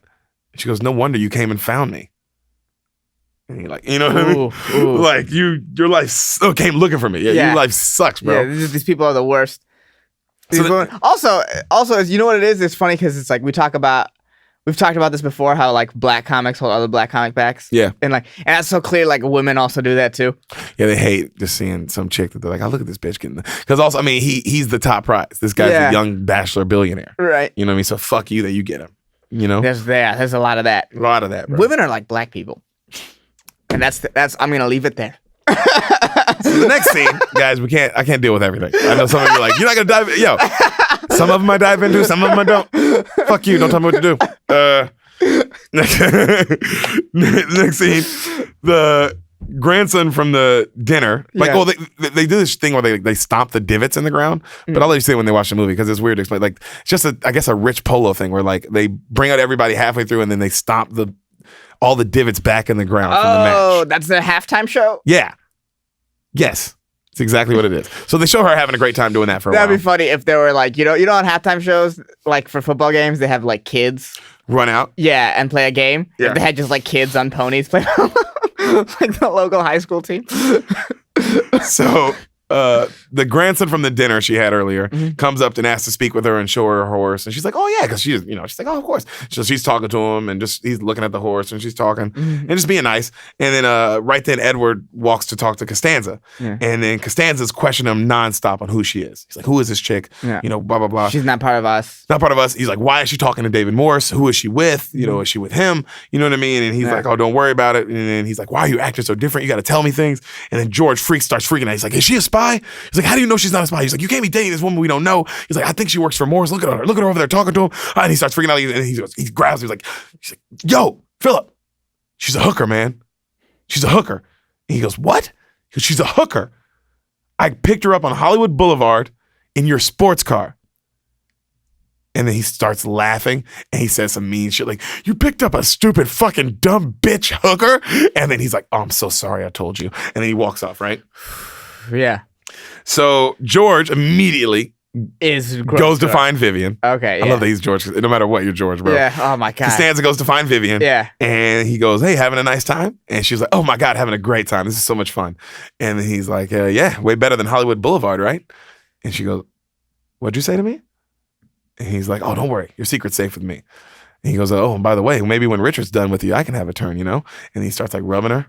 And she goes, no wonder you came and found me. And he like, you know what I mean? Ooh. Like your life came looking for me. Yeah, Yeah. your life sucks, bro. Yeah, these people are the worst. So Also, you know what it is? It's funny because it's like we've talked about this before. How like black comics hold other black comic backs. Yeah. and that's so clear. Like women also do that too. Yeah, they hate just seeing some chick that they're like, oh, look at this bitch getting because also, I mean, he's the top prize. This guy's Yeah. a young bachelor billionaire. Right. You know what I mean? So fuck you that you get him. You know? There's a lot of that. A lot of that, bro. Women are like black people, and that's I'm gonna leave it there. So the next scene, guys, I can't deal with everything. I know some of you are like, you're not gonna dive yo. Some of them I dive into, some of them I don't. Fuck you, don't tell me what to do. Next scene, the grandson from the dinner, like, Yeah. well, they do this thing where they stomp the divots in the ground, but I'll let you say it when they watch the movie because it's weird to explain. Like, it's just I guess a rich polo thing where like they bring out everybody halfway through and then they stomp all the divots back in the ground from the match. Oh, that's the halftime show. Yeah. Yes. It's exactly what it is. So they show her having a great time doing that for a while. That'd be funny if they were like, you know, on halftime shows, like for football games, they have like kids, Run out. yeah, and play a game. Yeah. If they had just like kids on ponies play, like the local high school team. So the grandson from the dinner she had earlier comes up and asks to speak with her and show her her horse. And she's like, oh, yeah, because she's like, oh, of course. So she's talking to him and just he's looking at the horse and she's talking and just being nice. And then right then Edward walks to talk to Costanza. Yeah. And then Costanza's questioning him nonstop on who she is. He's like, who is this chick? Yeah. You know, blah, blah, blah. She's not part of us. Not part of us. He's like, why is she talking to David Morse? Who is she with? You know, is she with him? You know what I mean? And he's Yeah. like, oh, don't worry about it. And then he's like, why are you acting so different? You got to tell me things. And then George starts freaking out. He's like, is she a spy? He's like, how do you know she's not a spy? He's like, you can't be dating this woman we don't know. He's like, I think she works for Morse. Look at her. Look at her over there talking to him. And he starts freaking out. And he grabs her. He's like, yo, Philip, she's a hooker, man. She's a hooker. And he goes, what? He goes, she's a hooker. I picked her up on Hollywood Boulevard in your sports car. And then he starts laughing and he says some mean shit like, you picked up a stupid fucking dumb bitch hooker? And then he's like, oh, I'm so sorry I told you. And then he walks off, right? Yeah. So George immediately goes to gross. find Vivian. Okay. Yeah. I love that he's George. No matter what, you're George, bro. Yeah. Oh my god. Costanza goes to find Vivian. Yeah. And he goes, hey, having a nice time? And she's like, oh my God, having a great time. This is so much fun. And then he's like, yeah, way better than Hollywood Boulevard, right? And she goes, what'd you say to me? And he's like, oh, don't worry. Your secret's safe with me. And he goes, oh, and by the way, maybe when Richard's done with you, I can have a turn, you know? And he starts like rubbing her.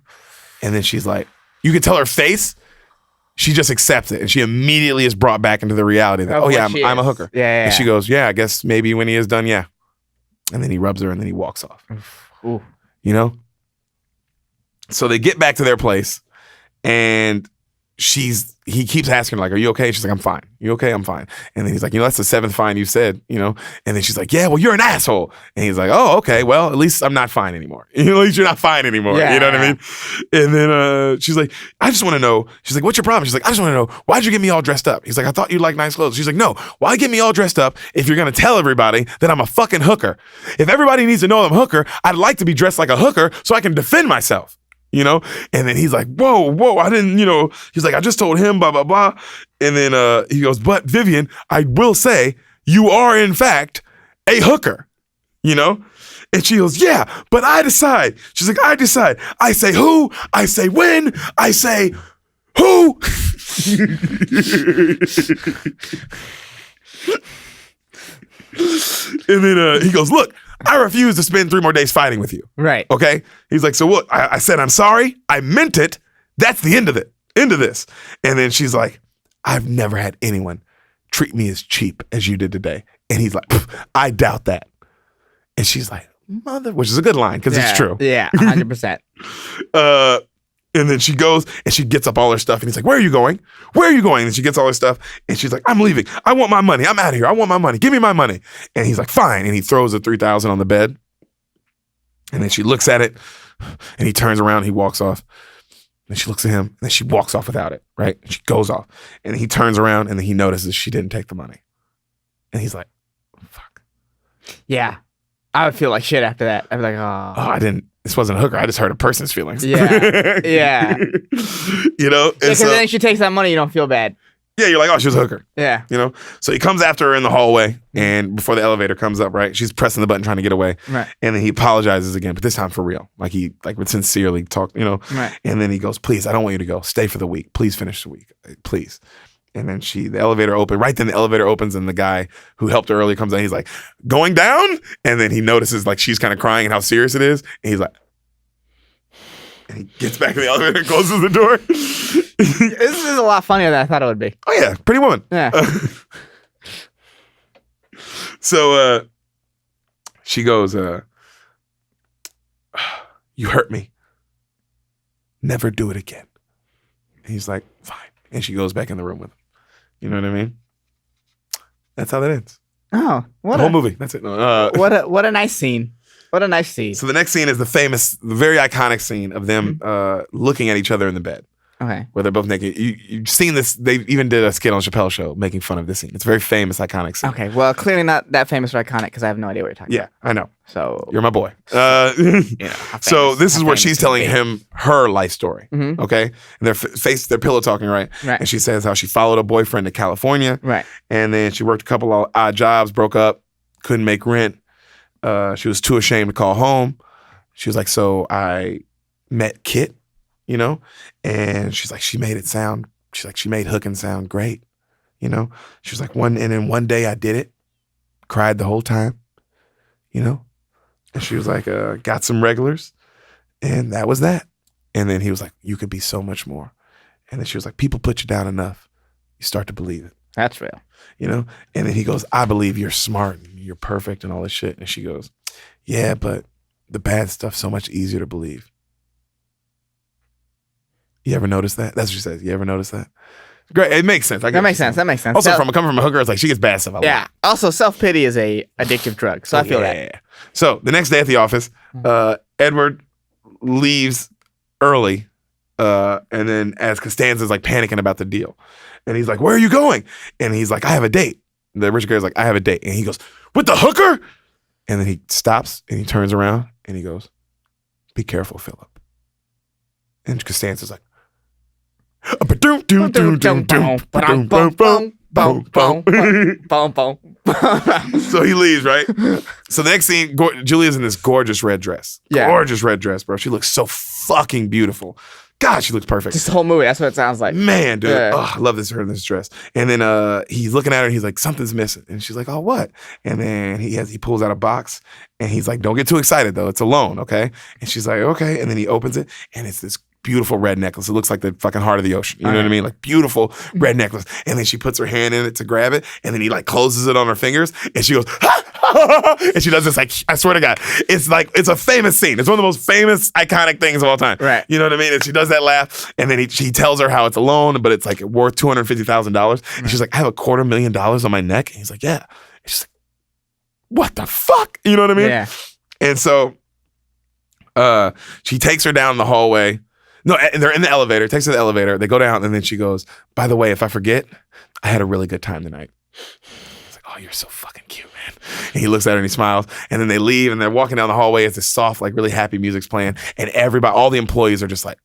And then she's like, you can tell her face. She just accepts it. And she immediately is brought back into the reality that, I'm a hooker. Yeah. And she goes, yeah, I guess maybe when he is done, yeah. And then he rubs her and then he walks off. Ooh. You know? So they get back to their place and he keeps asking her, like, are you okay? She's like, I'm fine. You okay? I'm fine. And then he's like, that's the 7th fine you said, you know? And then she's like, yeah, well, you're an asshole. And he's like, oh, okay. Well, at least I'm not fine anymore. At least you're not fine anymore. Yeah. You know what I mean? And then she's like, I just want to know. She's like, what's your problem? She's like, I just want to know, why'd you get me all dressed up? He's like, I thought you liked nice clothes. She's like, no, why get me all dressed up if you're going to tell everybody that I'm a fucking hooker? If everybody needs to know I'm a hooker, I'd like to be dressed like a hooker so I can defend myself. You know? And then he's like, whoa, I didn't, he's like, I just told him, blah, blah, blah. And then he goes, but Vivian, I will say, you are in fact a hooker, you know? And she goes, yeah, but I decide. She's like, I decide. I say who, I say when, I say who. And then he goes, look, I refuse to spend 3 more days fighting with you. Right. Okay? He's like, so what? I said, I'm sorry. I meant it. That's the end of it. End of this. And then she's like, I've never had anyone treat me as cheap as you did today. And he's like, I doubt that. And she's like, which is a good line because it's true. Yeah, 100%. And then she goes and she gets up all her stuff and he's like, where are you going? Where are you going? And she gets all her stuff and she's like, I'm leaving. I want my money. I'm out of here. I want my money. Give me my money. And he's like, fine. And he throws the $3,000 on the bed. And then she looks at it and he turns around and he walks off. And she looks at him and then she walks off without it, right? And she goes off. And he turns around and then he notices she didn't take the money. And he's like, fuck. Yeah. I would feel like shit after that. I'd be like, oh. I didn't. This wasn't a hooker. I just hurt a person's feelings. Yeah. Yeah. You know? Because then she takes that money, you don't feel bad. Yeah, you're like, oh, she was a hooker. Yeah. You know? So he comes after her in the hallway, and before the elevator comes up, right? She's pressing the button trying to get away. Right. And then he apologizes again, but this time for real. Like he would sincerely talk, you know? Right. And then he goes, please, I don't want you to go. Stay for the week. Please finish the week. Please. And then the elevator opened. Right then the elevator opens and the guy who helped her earlier comes in. He's like, going down? And then he notices like she's kind of crying and how serious it is. And he's like, and he gets back in the elevator and closes the door. This is a lot funnier than I thought it would be. Oh yeah, Pretty Woman. Yeah. So she goes, you hurt me. Never do it again. And he's like, fine. And she goes back in the room with him. You know what I mean? That's how that ends. Oh, The whole movie. That's it. No, what a nice scene. What a nice scene. So the next scene is the very iconic scene of them looking at each other in the bed. Okay. Where they're both naked. You've seen this. They even did a skit on Chappelle's show making fun of this scene. It's a very famous, iconic scene. Okay. Well, clearly not that famous or iconic because I have no idea what you're talking Yeah, I know. about. So, You're my boy. how So famous- this is how where famous she's can it telling be? him her life story. Mhm. Okay, and they're pillow talking, right? Right. And she says how she followed a boyfriend to California, Right. and then she worked a couple of odd jobs, broke up, couldn't make rent. She was too ashamed to call home. She was like, so I met Kit, you know, and she's like, she made hooking sound great, you know. She was like, and then one day I did it, cried the whole time, you know. And she was like, got some regulars, and that was that. And then he was like, you could be so much more. And then she was like, people put you down enough, you start to believe it, That's real. you know. And then he goes, I believe you're smart and you're perfect and all this shit. And she goes, yeah, but the bad stuff's so much easier to believe. You ever notice that? That's what she says. You ever notice that? Great. It makes sense. That makes sense. That makes sense. Also, Self- coming from a hooker, it's like she gets bad stuff. yeah. Also, self-pity is a addictive drug, so I feel that. that. So the next day at the office, Edward leaves early, and then as Costanza's like panicking about the deal, and he's like, "Where are you going?" And he's like, "I have a date." The Richard Gere's like, "I have a date," and he goes, "With the hooker?" And then he stops and he turns around and he goes, "Be careful, Philip." And Costanza's like, so he leaves, right? So the next scene, Julia's in this gorgeous red dress. Yeah. Gorgeous red dress, bro. She looks so fucking beautiful. God, she looks perfect. Just the whole movie. That's what it sounds like. Man, dude, Yeah. oh, I love her in this dress. And then he's looking at her and he's like, something's missing. And she's like, oh, what? And then he pulls out a box and he's like, don't get too excited though. It's a loan, okay? And she's like, okay. And then he opens it and it's this beautiful red necklace. It looks like the fucking heart of the ocean. You know what I mean? Like beautiful red necklace. And then she puts her hand in it to grab it. And then he like closes it on her fingers. And she goes, and she does this like, I swear to God, it's a famous scene. It's one of the most famous, iconic things of all time. Right. You know what I mean? And she does that laugh. And then he tells her how it's a loan, but it's like worth $250,000. And she's like, I have $250,000 on my neck. And he's like, yeah. And she's like, what the fuck? You know what I mean? Yeah. And so she takes her down the hallway. No, they're in the elevator. Takes her to the elevator. They go down, and then she goes, by the way, if I forget, I had a really good time tonight. It's like, oh, you're so fucking cute, man. And he looks at her and he smiles. And then they leave, and they're walking down the hallway as this soft, like really happy music's playing. And everybody, all the employees are just like,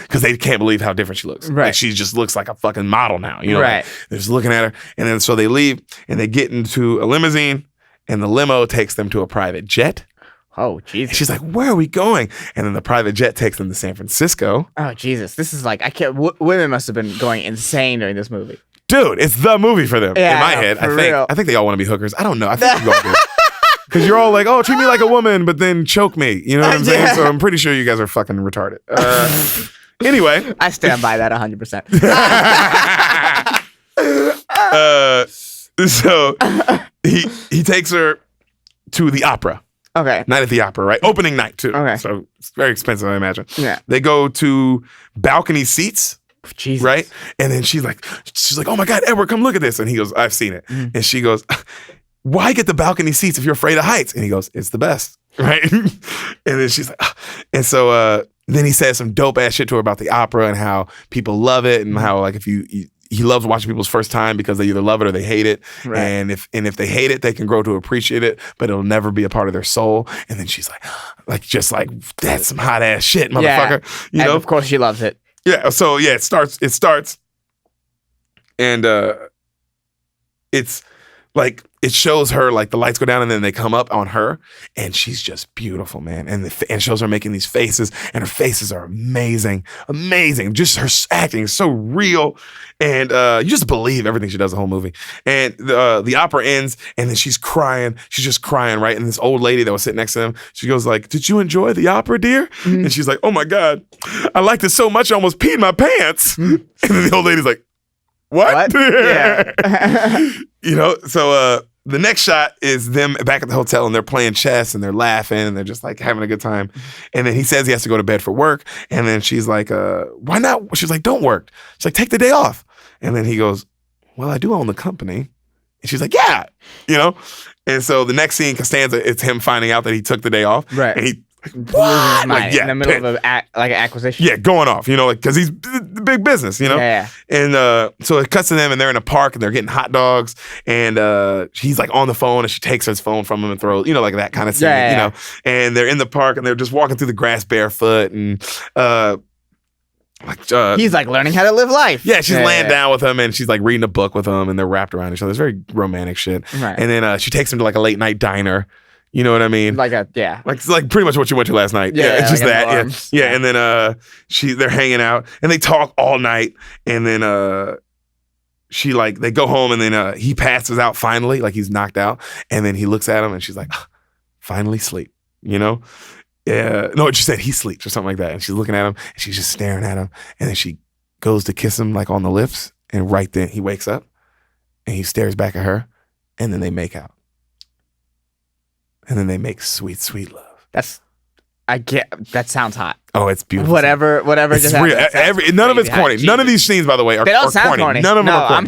because they can't believe how different she looks. Right. Like she just looks like a fucking model now. You know, Right. like, they're just looking at her. And then so they leave, and they get into a limousine, and the limo takes them to a private jet. Oh, And Jesus. she's like, where are we going? And then the private jet takes them to San Francisco. Oh, Jesus. This is like, I can't, women must have been going insane during this movie. Dude, it's the movie for them. Yeah, in my no, head, for real. I think they all want to be hookers. I don't know. I think you all do. Because you're all like, oh, treat me like a woman, but then choke me. You know what I'm saying? Yeah. So I'm pretty sure you guys are fucking retarded. Anyway. I stand by that 100%. So he takes her to the opera. Okay. Night at the opera, right? Opening night, too. Okay. So it's very expensive, I imagine. Yeah. They go to balcony seats. Jesus. Right? And then she's like, oh my God, Edward, come look at this. And he goes, I've seen it. Mm. And she goes, why get the balcony seats if you're afraid of heights? And he goes, it's the best. Right? And then she's like, and so then he says some dope ass shit to her about the opera and how people love it and how like if he loves watching people's first time because they either love it or they hate it. Right. And if they hate it, they can grow to appreciate it, but it'll never be a part of their soul. And then she's like just like, that's some hot ass shit, motherfucker. Yeah. You And know? of course she loves it. Yeah. So yeah, it starts and it's like it shows her like the lights go down and then they come up on her and she's just beautiful, man. And and shows her making these faces and her faces are amazing. Just her acting is so real. And you just believe everything she does the whole movie. And the opera ends and then she's crying. She's just crying, right? And this old lady that was sitting next to them, she goes like, did you enjoy the opera, dear? Mm-hmm. And she's like, oh my God, I liked it so much I almost peed my pants. And then the old lady's like, what? Yeah. You know, so the next shot is them back at the hotel and they're playing chess and they're laughing and they're just like having a good time. And then he says he has to go to bed for work. And then she's like, why not? She's like, don't work. She's like, take the day off. And then he goes, well, I do own the company. And she's like, yeah, you know? And so the next scene, Costanza, it's him finding out that he took the day off. Right. And he, Loses his what? mind Like, yeah, in the middle of an acquisition. yeah, going off, you know, like, cause he's the big business, you know? Yeah. And so it cuts to them and they're in a park and they're getting hot dogs and he's like on the phone and she takes his phone from him and throws, you know, like that kind of scene, Yeah. you know? And they're in the park and they're just walking through the grass barefoot and He's like learning how to live life. yeah, she's laying down with him and she's like reading a book with him and they're wrapped around each other. It's very romantic shit. Right. And then she takes him to like a late night diner. You know what I mean? Like a, yeah. Like it's like pretty much what you went to last night. Yeah, it's just like in that. the Yeah. arms. Yeah. And then they're hanging out and they talk all night. And then she like they go home and then he passes out finally, like he's knocked out. And then he looks at him and she's like, finally sleep, you know? Yeah. No, she said he sleeps or something like that. And she's looking at him and she's just staring at him. And then she goes to kiss him like on the lips. And right then he wakes up and he stares back at her and then they make out. And then they make sweet, sweet love. That sounds hot. Oh, it's beautiful. Whatever It's just real. happened. None of it's Crazy corny. hot. None of these scenes, by the way, are, They don't are sound corny. None of them no, are corny. I'm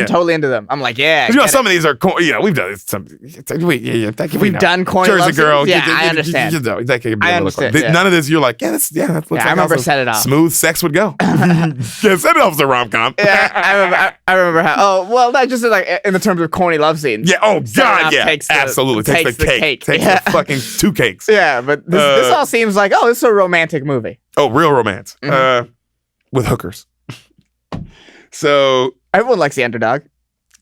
totally into them. I'm like, yeah. You know, get some it. of these are corny. You know, we've done some. We've done corny Jersey love Girl. scenes? Yeah, I understand. You know, that could be I a little understand, corny. yeah. None of this, you're like, that looks Yeah, like I remember how Set It Off. Smooth sex would go. Yeah, Set It Off was a rom-com. Yeah, I remember how. Oh, well, not just like in the terms of corny love scenes. Yeah, oh, Set It God, Off yeah. takes the- Absolutely. Takes the cake. Takes Yeah. the fucking 2 cakes. Yeah, but this all seems like, oh, it's a romantic movie. Oh, real romance. Mm-hmm. With hookers. So, Everyone likes the underdog.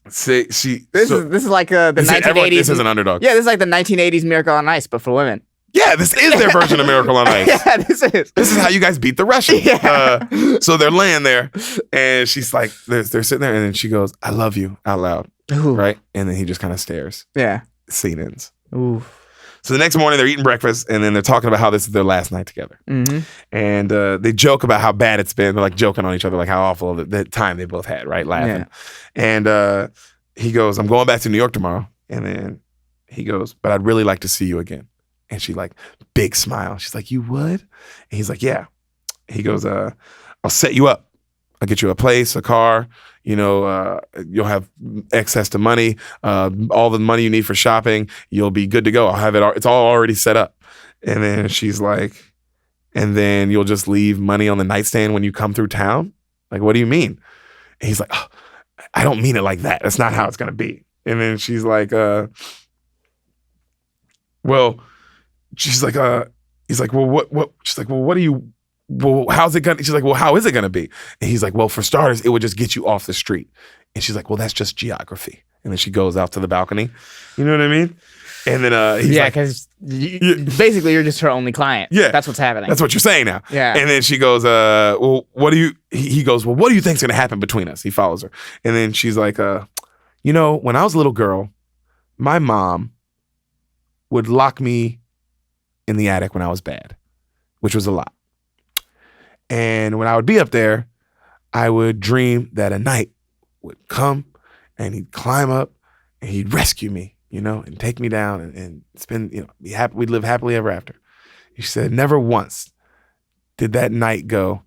say This is like the 1980s. This is an underdog. Yeah, this is like the 1980s Miracle on Ice, but for women. Yeah, this is their version of Miracle on Ice. Yeah, this is. This is how you guys beat the Russians. Yeah. So they're laying there, and she's like, they're sitting there, and then she goes, "I love you," out loud, Ooh. right? And then he just kind of stares. Yeah. Scene ends. Ooh. So the next morning, they're eating breakfast, and then they're talking about how this is their last night together. Mm-hmm. And they joke about how bad it's been. They're like joking on each other, like how awful the time they both had, right? Laughing. Yeah. And he goes, "I'm going back to New York tomorrow." And then he goes, "But I'd really like to see you again." And she like, big smile. She's like, "You would?" And he's like, "Yeah." He goes, "I'll set you up. I'll get you a place, a car. You know, you'll have access to money, all the money you need for shopping. You'll be good to go. I'll have it. It's all already set up." And then she's like, "And then you'll just leave money on the nightstand when you come through town? Like, what do you mean?" And he's like, "Oh, I don't mean it like that. That's not how it's going to be." And then she's like, well, she's like, he's like, "Well, what?" She's like, "Well, what do you, well, how's it going to?" She's like, "Well, how is it going to be?" And he's like, "Well, for starters, it would just get you off the street." And she's like, "Well, that's just geography." And then she goes out to the balcony. You know what I mean? And then he's Yeah, like, because basically you're just her only client. Yeah. That's what's happening. "That's what you're saying now." Yeah. And then she goes, "Well, what do you?" He goes, "Well, what do you think's going to happen between us?" He follows her. And then she's like, "You know, when I was a little girl, my mom would lock me in the attic when I was bad, which was a lot. And when I would be up there, I would dream that a knight would come and he'd climb up and he'd rescue me, you know, and take me down and spend, you know, be happy. We'd live happily ever after." She said, "Never once did that knight go,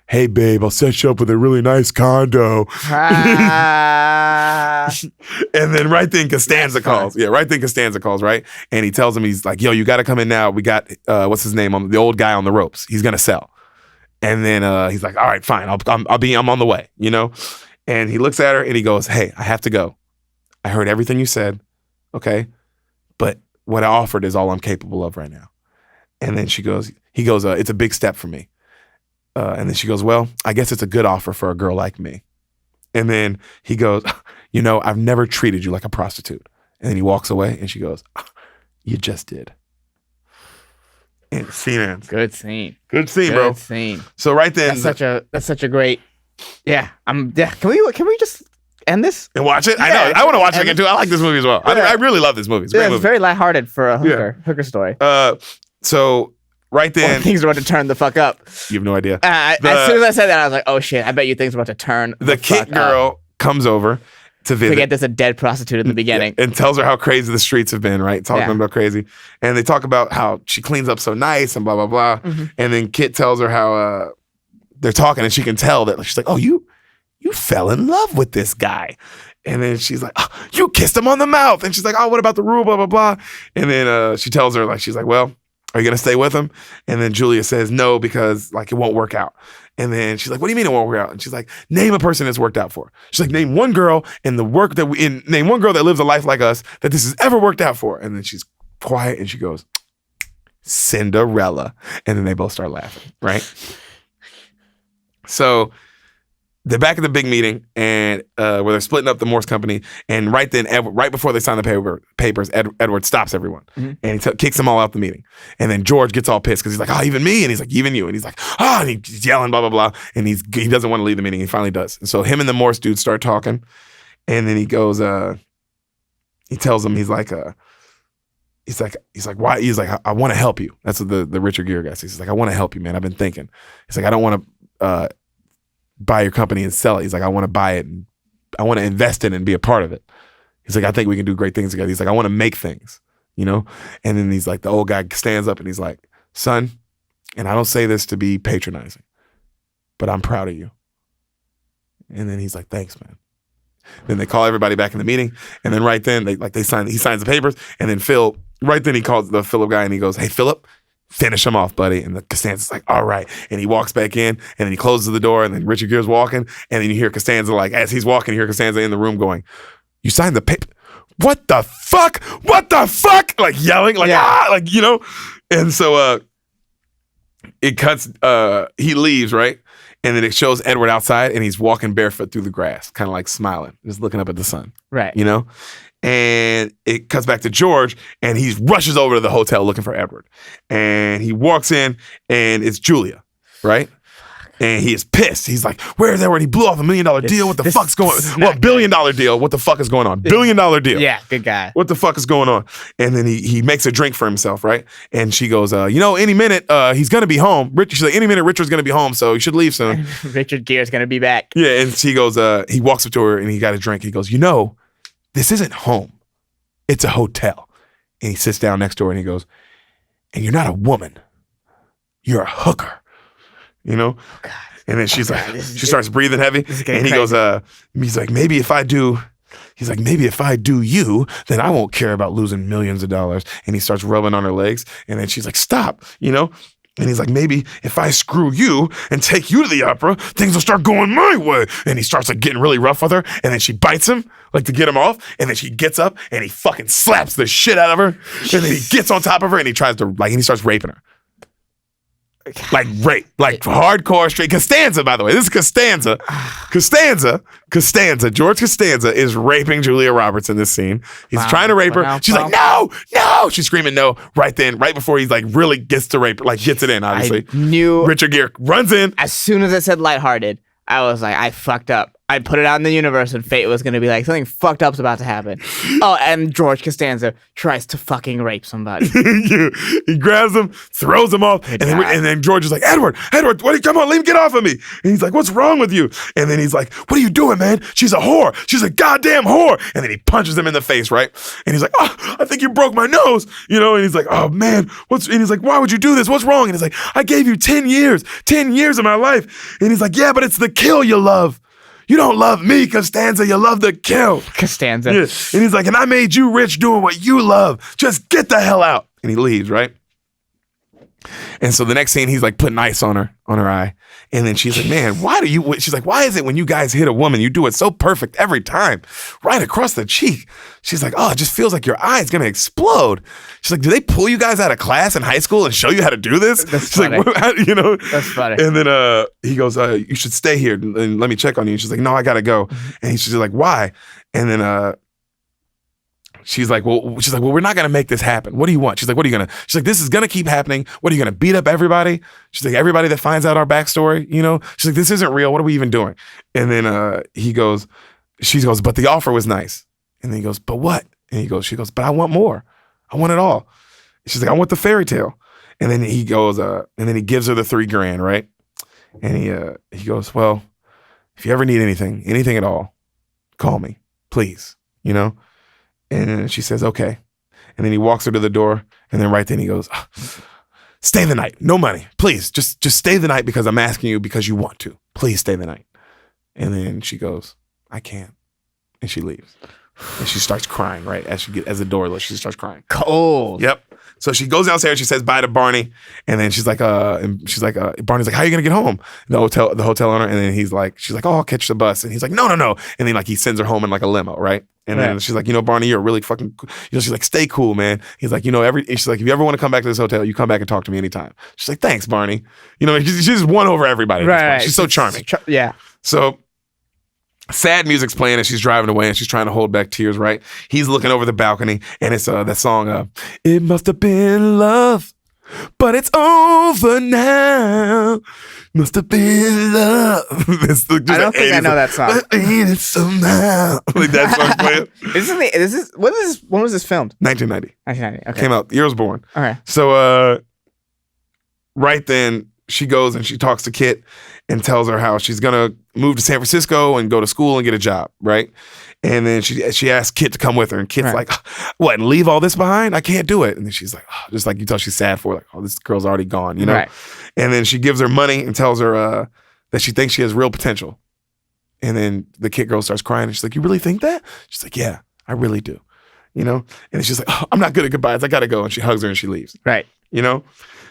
'Hey, babe, I'll set you up with a really nice condo.'" And then right then Costanza calls. Yeah, right then Costanza calls, right? And he tells him, he's like, "Yo, you got to come in now. We got, what's his name? The old guy on the ropes. He's going to sell." And then he's like, "All right, fine. I'm on the way," you know? And he looks at her and he goes, "Hey, I have to go. I heard everything you said. Okay. But what I offered is all I'm capable of right now." And then he goes, "It's a big step for me." And then she goes, "Well, I guess it's a good offer for a girl like me." And then he goes, "You know, I've never treated you like a prostitute." And then he walks away and she goes, "You just did." And scene ends. Good scene. Good scene, bro. Good scene. So right then, That's such a great. Yeah. Yeah. Can we just end this? and watch it. I Yeah, know. I want to watch it and- again too. I like this movie as well. Yeah. I really love this movie. It's a Yeah, great it's movie. very lighthearted for a hooker story. So right When then, things are about to turn the fuck up. you have no idea. As soon as I said that, I was like, "Oh shit! I bet you things are about to turn." The fuck Kit girl comes over to visit. Forget there's a dead prostitute in the beginning. And tells her how crazy the streets have been, right? Talking Yeah. about crazy. And they talk about how she cleans up so nice and blah, blah, blah. Mm-hmm. And then Kit tells her how they're talking and she can tell that she's like, "Oh, you fell in love with this guy." And then she's like, "Oh, you kissed him on the mouth." And she's like, "Oh, what about the rule, blah, blah, blah." And then she tells her, like, she's like, "Well, are you going to stay with him?" And then Julia says, "No, because like it won't work out." And then she's like, "What do you mean it won't work out?" And she's like, "Name a person it's worked out for." She's like, "Name one girl in the work that name one girl that lives a life like us that this has ever worked out for." And then she's quiet and she goes, "Cinderella." And then they both start laughing, right? So they're back at the big meeting and where they're splitting up the Morse company. And right then, right before they sign the papers, Edward stops everyone and he kicks them all out the meeting. And then George gets all pissed because he's like, "Oh, even me?" And he's like, "Even you?" And he's like, "Oh," and he's yelling, blah, blah, blah. And he doesn't want to leave the meeting. He finally does. And so him and the Morse dude start talking. And then he goes, he tells him, he's like, "Why?" He's like, I want to help you." That's what the Richard Gere guy says. He's like, "I want to help you, man. I've been thinking." He's like, "I don't want to buy your company and sell it." He's like, "I want to buy it and I want to invest in it and be a part of it." He's like, "I think we can do great things together." He's like, "I want to make things, you know?" And then he's like, the old guy stands up and he's like, "Son," and I don't say this to be patronizing, "but I'm proud of you." And then he's like, "Thanks, man." Then they call everybody back in the meeting. And then right then he signs the papers. And then he calls the Philip guy and he goes, "Hey, Philip, finish him off, buddy." And the Costanza's like, "All right." And he walks back in and then he closes the door and then Richard Gere's walking. And then you hear Costanza, like, as he's walking, you hear Costanza in the room going, "You signed the paper? What the fuck? What the fuck?" Like yelling, like, "Ah," like, you know? And so it cuts, he leaves, right? And then it shows Edward outside and he's walking barefoot through the grass, kind of like smiling, just looking up at the sun. Right. You know? And it cuts back to George, and he rushes over to the hotel looking for Edward. And he walks in, and it's Julia, right? And he is pissed. He's like, "Where's Edward? He blew off $1 million deal. What the fuck's going on? Well, $1 billion deal. What the fuck is going on? $1 billion deal. Yeah, good guy. What the fuck is going on?" And then he makes a drink for himself, right? And she goes, any minute he's gonna be home. She's like, any minute Richard's gonna be home, so you should leave soon. Richard Gere's gonna be back. Yeah, and she goes, he walks up to her and he got a drink. He goes, this isn't home. It's a hotel. And he sits down next to her and he goes, and you're not a woman. You're a hooker. God. And then she's she starts breathing heavy. And he goes, he's like, maybe if I do you, then I won't care about losing millions of dollars. And he starts rubbing on her legs. And then she's like, stop, And he's like, maybe if I screw you and take you to the opera, things will start going my way. And he starts getting really rough with her. And then she bites him to get him off. And then she gets up and he fucking slaps the shit out of her. And then he gets on top of her and he tries to and he starts raping her. Rape, hardcore straight. Costanza, by the way. This is Costanza. Costanza. George Costanza is raping Julia Roberts in this scene. He's trying to rape her. She's like, no. She's screaming no right before he's really gets to rape her, gets it in, obviously. I knew Richard Gere runs in. As soon as I said lighthearted, I was like, I fucked up. I put it out in the universe and fate was going to be like, something fucked up's about to happen. Oh, and George Costanza tries to fucking rape somebody. He grabs him, throws him off, and then George is like, Edward, come on, let me get off of me. And he's like, what's wrong with you? And then he's like, what are you doing, man? She's a whore. She's a goddamn whore. And then he punches him in the face, right? And he's like, oh, I think you broke my nose. And he's like, oh man, and he's like, why would you do this? What's wrong? And he's like, I gave you 10 years of my life. And he's like, yeah, but it's the kill you love. You don't love me, Costanza. You love the kill. Costanza. Yeah. And he's like, and I made you rich doing what you love. Just get the hell out. And he leaves, right? And so the next scene, he's putting ice on her eye. And then she's like, man, she's like, why is it when you guys hit a woman, you do it so perfect every time? Right across the cheek. She's like, oh, it just feels like your eye is going to explode. She's like, do they pull you guys out of class in high school and show you how to do this? That's she's funny. Like, That's funny. And then he goes, you should stay here and let me check on you. And she's like, no, I got to go. And she's like, why? And then she's like, well, we're not going to make this happen. What do you want? She's like, what are you going to? She's like, this is going to keep happening. What are you going to beat up everybody? She's like, everybody that finds out our backstory, She's like, this isn't real. What are we even doing? And then she goes, but the offer was nice. And then he goes, but what? And she goes, but I want more. I want it all. She's like, I want the fairy tale. And then he goes, and then he gives her the $3,000, right? And he goes, well, if you ever need anything at all, call me, please, And she says, okay. And then he walks her to the door. And then right then he goes, stay the night. No money. Please, just stay the night because I'm asking you because you want to. Please stay the night. And then she goes, I can't. And she leaves. And she starts crying, right? As the door lifts, she starts crying. Cold. Yep. So she goes downstairs, she says bye to Barney, and then she's like, Barney's like, how are you gonna get home? The hotel owner, and then she's like, oh, I'll catch the bus. And he's like, no. And then he sends her home in a limo, right? And then she's like, Barney, you're really fucking cool. She's like, stay cool, man. He's like, she's like, if you ever want to come back to this hotel, you come back and talk to me anytime. She's like, thanks, Barney. She's just won over everybody. Right. She's so charming. Yeah. So sad music's playing as she's driving away and she's trying to hold back tears, right? He's looking over the balcony and it's that song, it must have been love, but it's over now. Must have been love. I don't think I know that song. Ain't it somehow? That song playing. When was this filmed? 1990. 1990. Okay. Came out, year I was born. Okay. So right then she goes and she talks to Kit and tells her how she's gonna move to San Francisco and go to school and get a job, right? And then she asks Kit to come with her, and Kit's like, what, and leave all this behind? I can't do it. And then she's like, oh, just like you tell she's sad for, this girl's already gone, Right. And then she gives her money and tells her that she thinks she has real potential. And then the Kit girl starts crying, and she's like, you really think that? She's like, yeah, I really do. And she's like, oh, I'm not good at goodbyes. I gotta go. And she hugs her and she leaves. Right.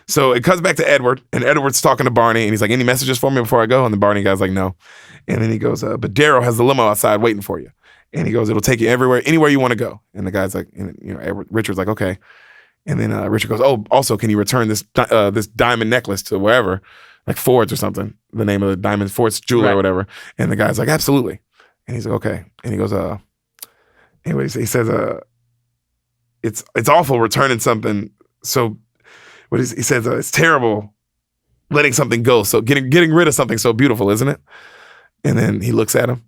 So it cuts back to Edward, and Edward's talking to Barney, and he's like, any messages for me before I go? And the Barney guy's like, no. And then he goes, but Darrow has the limo outside waiting for you. And he goes, it'll take you anywhere you want to go. And the guy's like, Richard's like, okay. And then Richard goes, oh, also, can you return this diamond necklace to wherever, like Ford's or something, the name of the diamond, Ford's jeweler or whatever. And the guy's like, absolutely. And he's like, okay. And he goes, Anyways, he says, it's awful returning something. So he says, it's terrible letting something go. So getting rid of something so beautiful, isn't it? And then he looks at him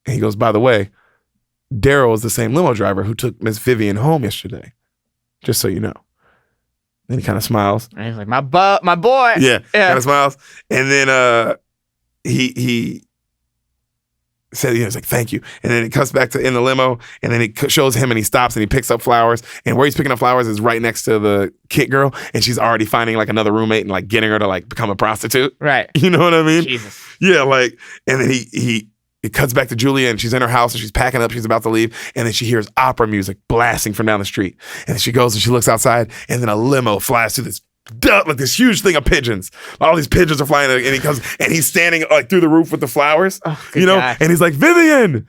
and he goes, by the way, Daryl is the same limo driver who took Miss Vivian home yesterday. Just so you know. Then he kind of smiles. And he's like, my boy. Yeah. Kind of smiles. And then he said, he's like, thank you. And then it cuts back to in the limo, and then it shows him, and he stops and he picks up flowers. And where he's picking up flowers is right next to the Kit girl, and she's already finding like another roommate and like getting her to like become a prostitute. Right. You know what I mean? Jesus. Yeah, like, and then it cuts back to Julia, and she's in her house and she's packing up, she's about to leave, and then she hears opera music blasting from down the street. And then she goes and she looks outside, and then a limo flies through this huge thing of pigeons. All these pigeons are flying, and he comes and he's standing like through the roof with the flowers, good God. and he's like, Vivian,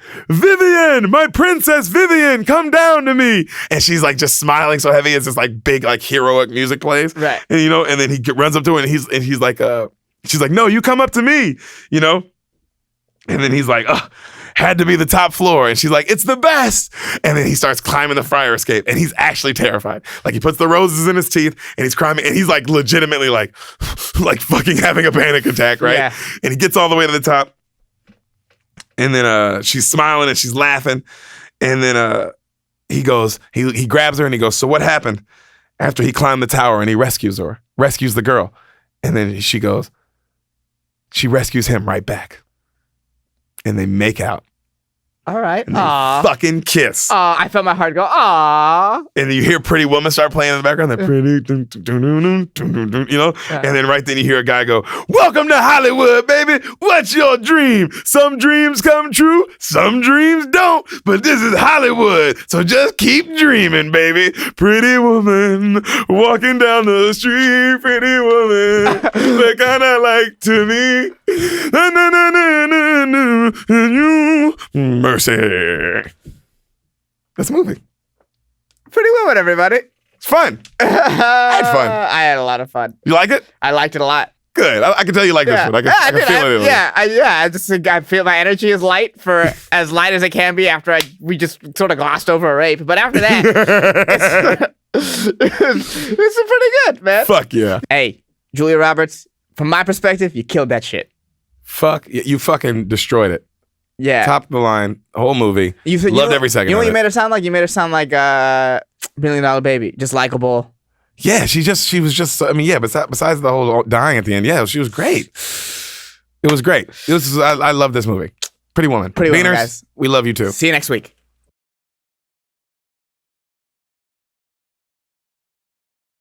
my princess Vivian, come down to me. And she's like just smiling so heavy. It's this like big like heroic music plays, right? And and then he runs up to her, and he's like, she's like, no, you come up to me, And then he's like, had to be the top floor. And she's like, it's the best. And then he starts climbing the fire escape, and he's actually terrified. Like he puts the roses in his teeth and he's climbing, and he's like legitimately like fucking having a panic attack, right? Yeah. And he gets all the way to the top. And then she's smiling and she's laughing. And then he goes, he grabs her and he goes, so what happened after he climbed the tower and he rescues the girl? And then she goes, she rescues him right back. And they make out. All right. And they fucking kiss. I felt my heart go, aw. And then you hear Pretty Woman start playing in the background. That pretty, Yeah. And then right then you hear a guy go, welcome to Hollywood, baby. What's your dream? Some dreams come true, some dreams don't. But this is Hollywood, so just keep dreaming, baby. Pretty woman walking down the street. Pretty woman, they kind of like to me. Mercy. That's a movie. Pretty Woman, everybody. It's fun. I had fun. I had a lot of fun. You like it? I liked it a lot. Good. I can tell you like this one. I can feel it. I just think I feel my energy is light for as light as it can be after we just sort of glossed over a rape. But after that, it's pretty good, man. Fuck yeah. Hey, Julia Roberts, from my perspective, you killed that shit. You fucking destroyed it. Yeah. Top of the line, whole movie. Loved every second. You know of what you it. made her sound like? You made her sound like $1 Million Baby. Just likable. Yeah, she was just, I mean, yeah, besides the whole dying at the end, yeah, she was great. It was great. I love this movie. Pretty Woman. Pretty Woman, Beaners, guys. we love you too. See you next week.